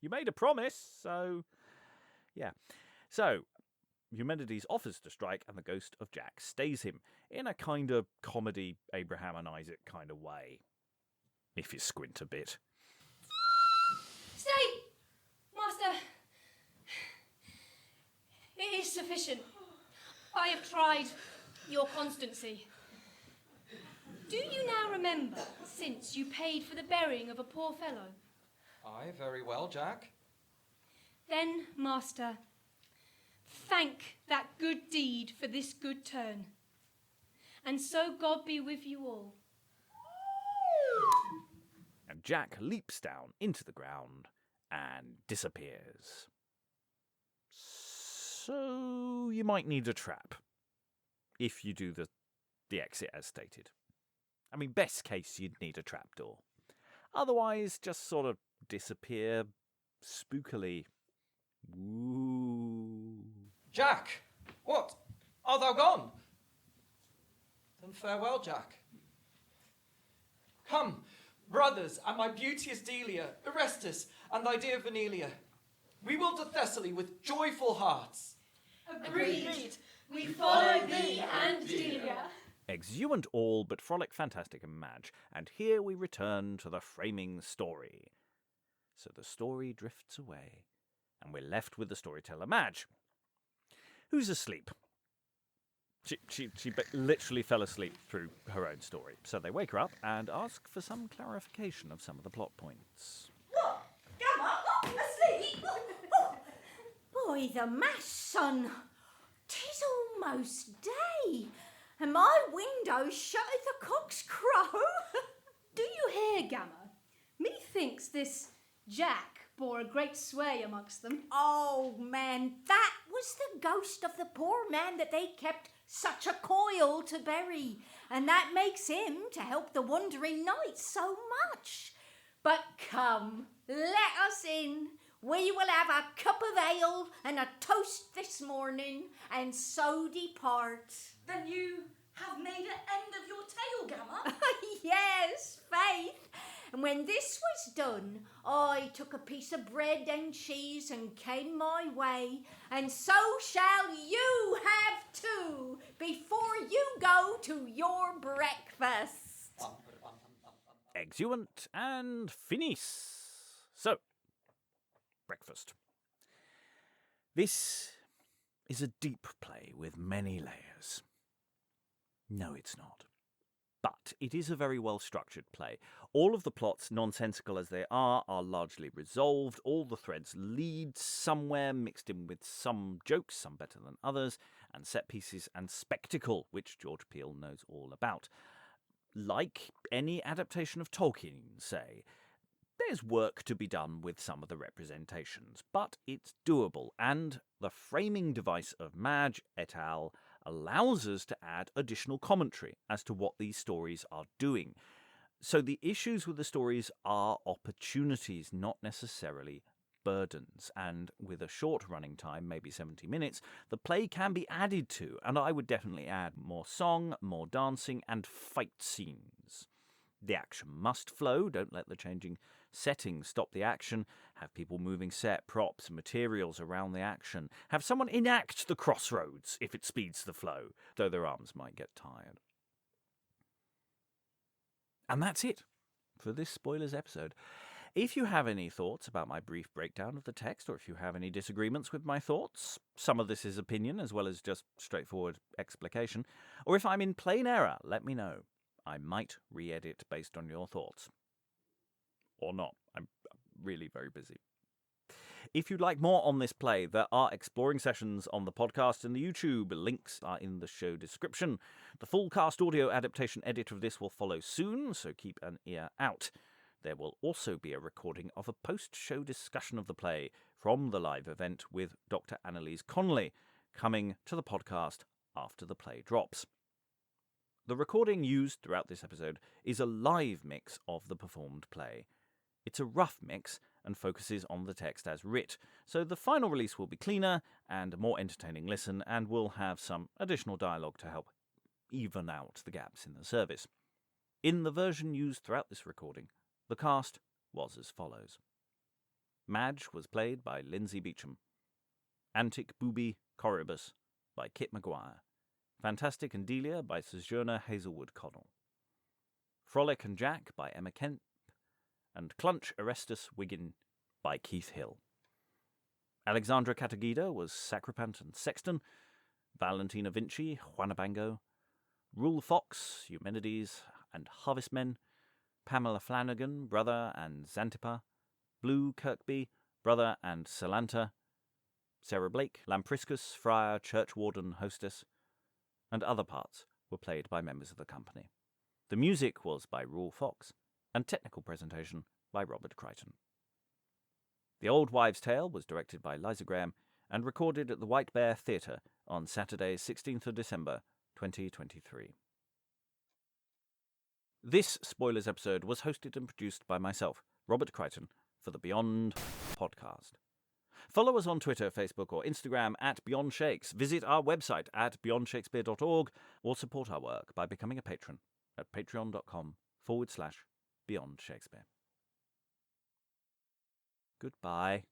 You made a promise, so... Yeah. So, Eumenides offers to strike, and the ghost of Jack stays him, in a kind of comedy Abraham and Isaac kind of way. If you squint a bit. Stay! Master! It is sufficient. I have tried your constancy. Do you now remember, since you paid for the burying of a poor fellow? Aye, very well, Jack. Then, master, thank that good deed for this good turn. And so God be with you all. And Jack leaps down into the ground and disappears. So you might need a trap if you do the exit as stated. I mean, best case, you'd need a trapdoor. Otherwise, just sort of disappear spookily. Ooh. Jack! What? Art thou gone? Then farewell, Jack. Come, brothers, and my beauteous Delia, Erestus, and thy dear Venelia. We will to Thessaly with joyful hearts. Agreed. We follow thee and Delia. Exeunt all but Frolic, Fantastic, and Madge, and here we return to the framing story. So the story drifts away, and we're left with the storyteller Madge, who's asleep. She literally fell asleep through her own story. So they wake her up and ask for some clarification of some of the plot points. What? Gamma? Asleep? Boy, the mass, son. 'Tis almost day, and my window's shut as the cock's crow. Do you hear, Gamma? Methinks this Jack bore a great sway amongst them. Oh, man, that was the ghost of the poor man that they kept such a coil to bury, and that makes him to help the wandering knights so much. But come, let us in. We will have a cup of ale and a toast this morning, and so depart. Then you have made an end of your tale, Gamma? Yes, faith. And when this was done, I took a piece of bread and cheese and came my way, and so shall you have too, before you go to your breakfast. Exeunt and finis. So, breakfast. This is a deep play with many layers. No, it's not. But it is a very well-structured play. All of the plots, nonsensical as they are largely resolved. All the threads lead somewhere, mixed in with some jokes, some better than others, and set pieces and spectacle, which George Peele knows all about. Like any adaptation of Tolkien, say, there's work to be done with some of the representations, but it's doable, and the framing device of Madge et al. Allows us to add additional commentary as to what these stories are doing. So the issues with the stories are opportunities, not necessarily burdens, and with a short running time, maybe 70 minutes, the play can be added to, and I would definitely add more song, more dancing, and fight scenes. The action must flow, don't let the changing settings stop the action, have people moving set, props, and materials around the action, have someone enact the crossroads if it speeds the flow, though their arms might get tired. And that's it for this spoilers episode. If you have any thoughts about my brief breakdown of the text, or if you have any disagreements with my thoughts, some of this is opinion as well as just straightforward explication, or if I'm in plain error, let me know. I might re-edit based on your thoughts. Or not. I'm really very busy. If you'd like more on this play, there are exploring sessions on the podcast and the YouTube. Links are in the show description. The full cast audio adaptation edit of this will follow soon, so keep an ear out. There will also be a recording of a post-show discussion of the play from the live event with Dr. Annalise Connolly, coming to the podcast after the play drops. The recording used throughout this episode is a live mix of the performed play. It's a rough mix and focuses on the text as writ, so the final release will be cleaner and a more entertaining listen, and will have some additional dialogue to help even out the gaps in the service. In the version used throughout this recording, the cast was as follows. Madge was played by Lynsey Beauchamp. Antic, Booby, Corebus by Kit McGuire. Fantastic and Delia by Sojourner Hazelwood-Connell. Frolic and Jack by Emma Kemp. And Clunch, Erestus, Wiggen by Keith Hill. Alexandra Kataigida was Sacrapant and Sexton. Valentina Vinci, Huanebango. Roel Fox, Eumenides and Harvestmen. Pamela Flanagan, Brother and Zantippa. Blioux, Kirkby, Brother and Salanta. Sarah Blake, Lampriscus, Friar, Churchwarden, Hostess. And other parts were played by members of the company. The music was by Roel Fox, and technical presentation by Robert Crighton. The Old Wives' Tale was directed by Liza Graham and recorded at the White Bear Theatre on Saturday, 16th of December, 2023. This Spoilers episode was hosted and produced by myself, Robert Crighton, for the Beyond podcast. Follow us on Twitter, Facebook or Instagram at Beyond Shakes. Visit our website at beyondshakespeare.org or support our work by becoming a patron at patreon.com/Beyond Shakespeare. Goodbye.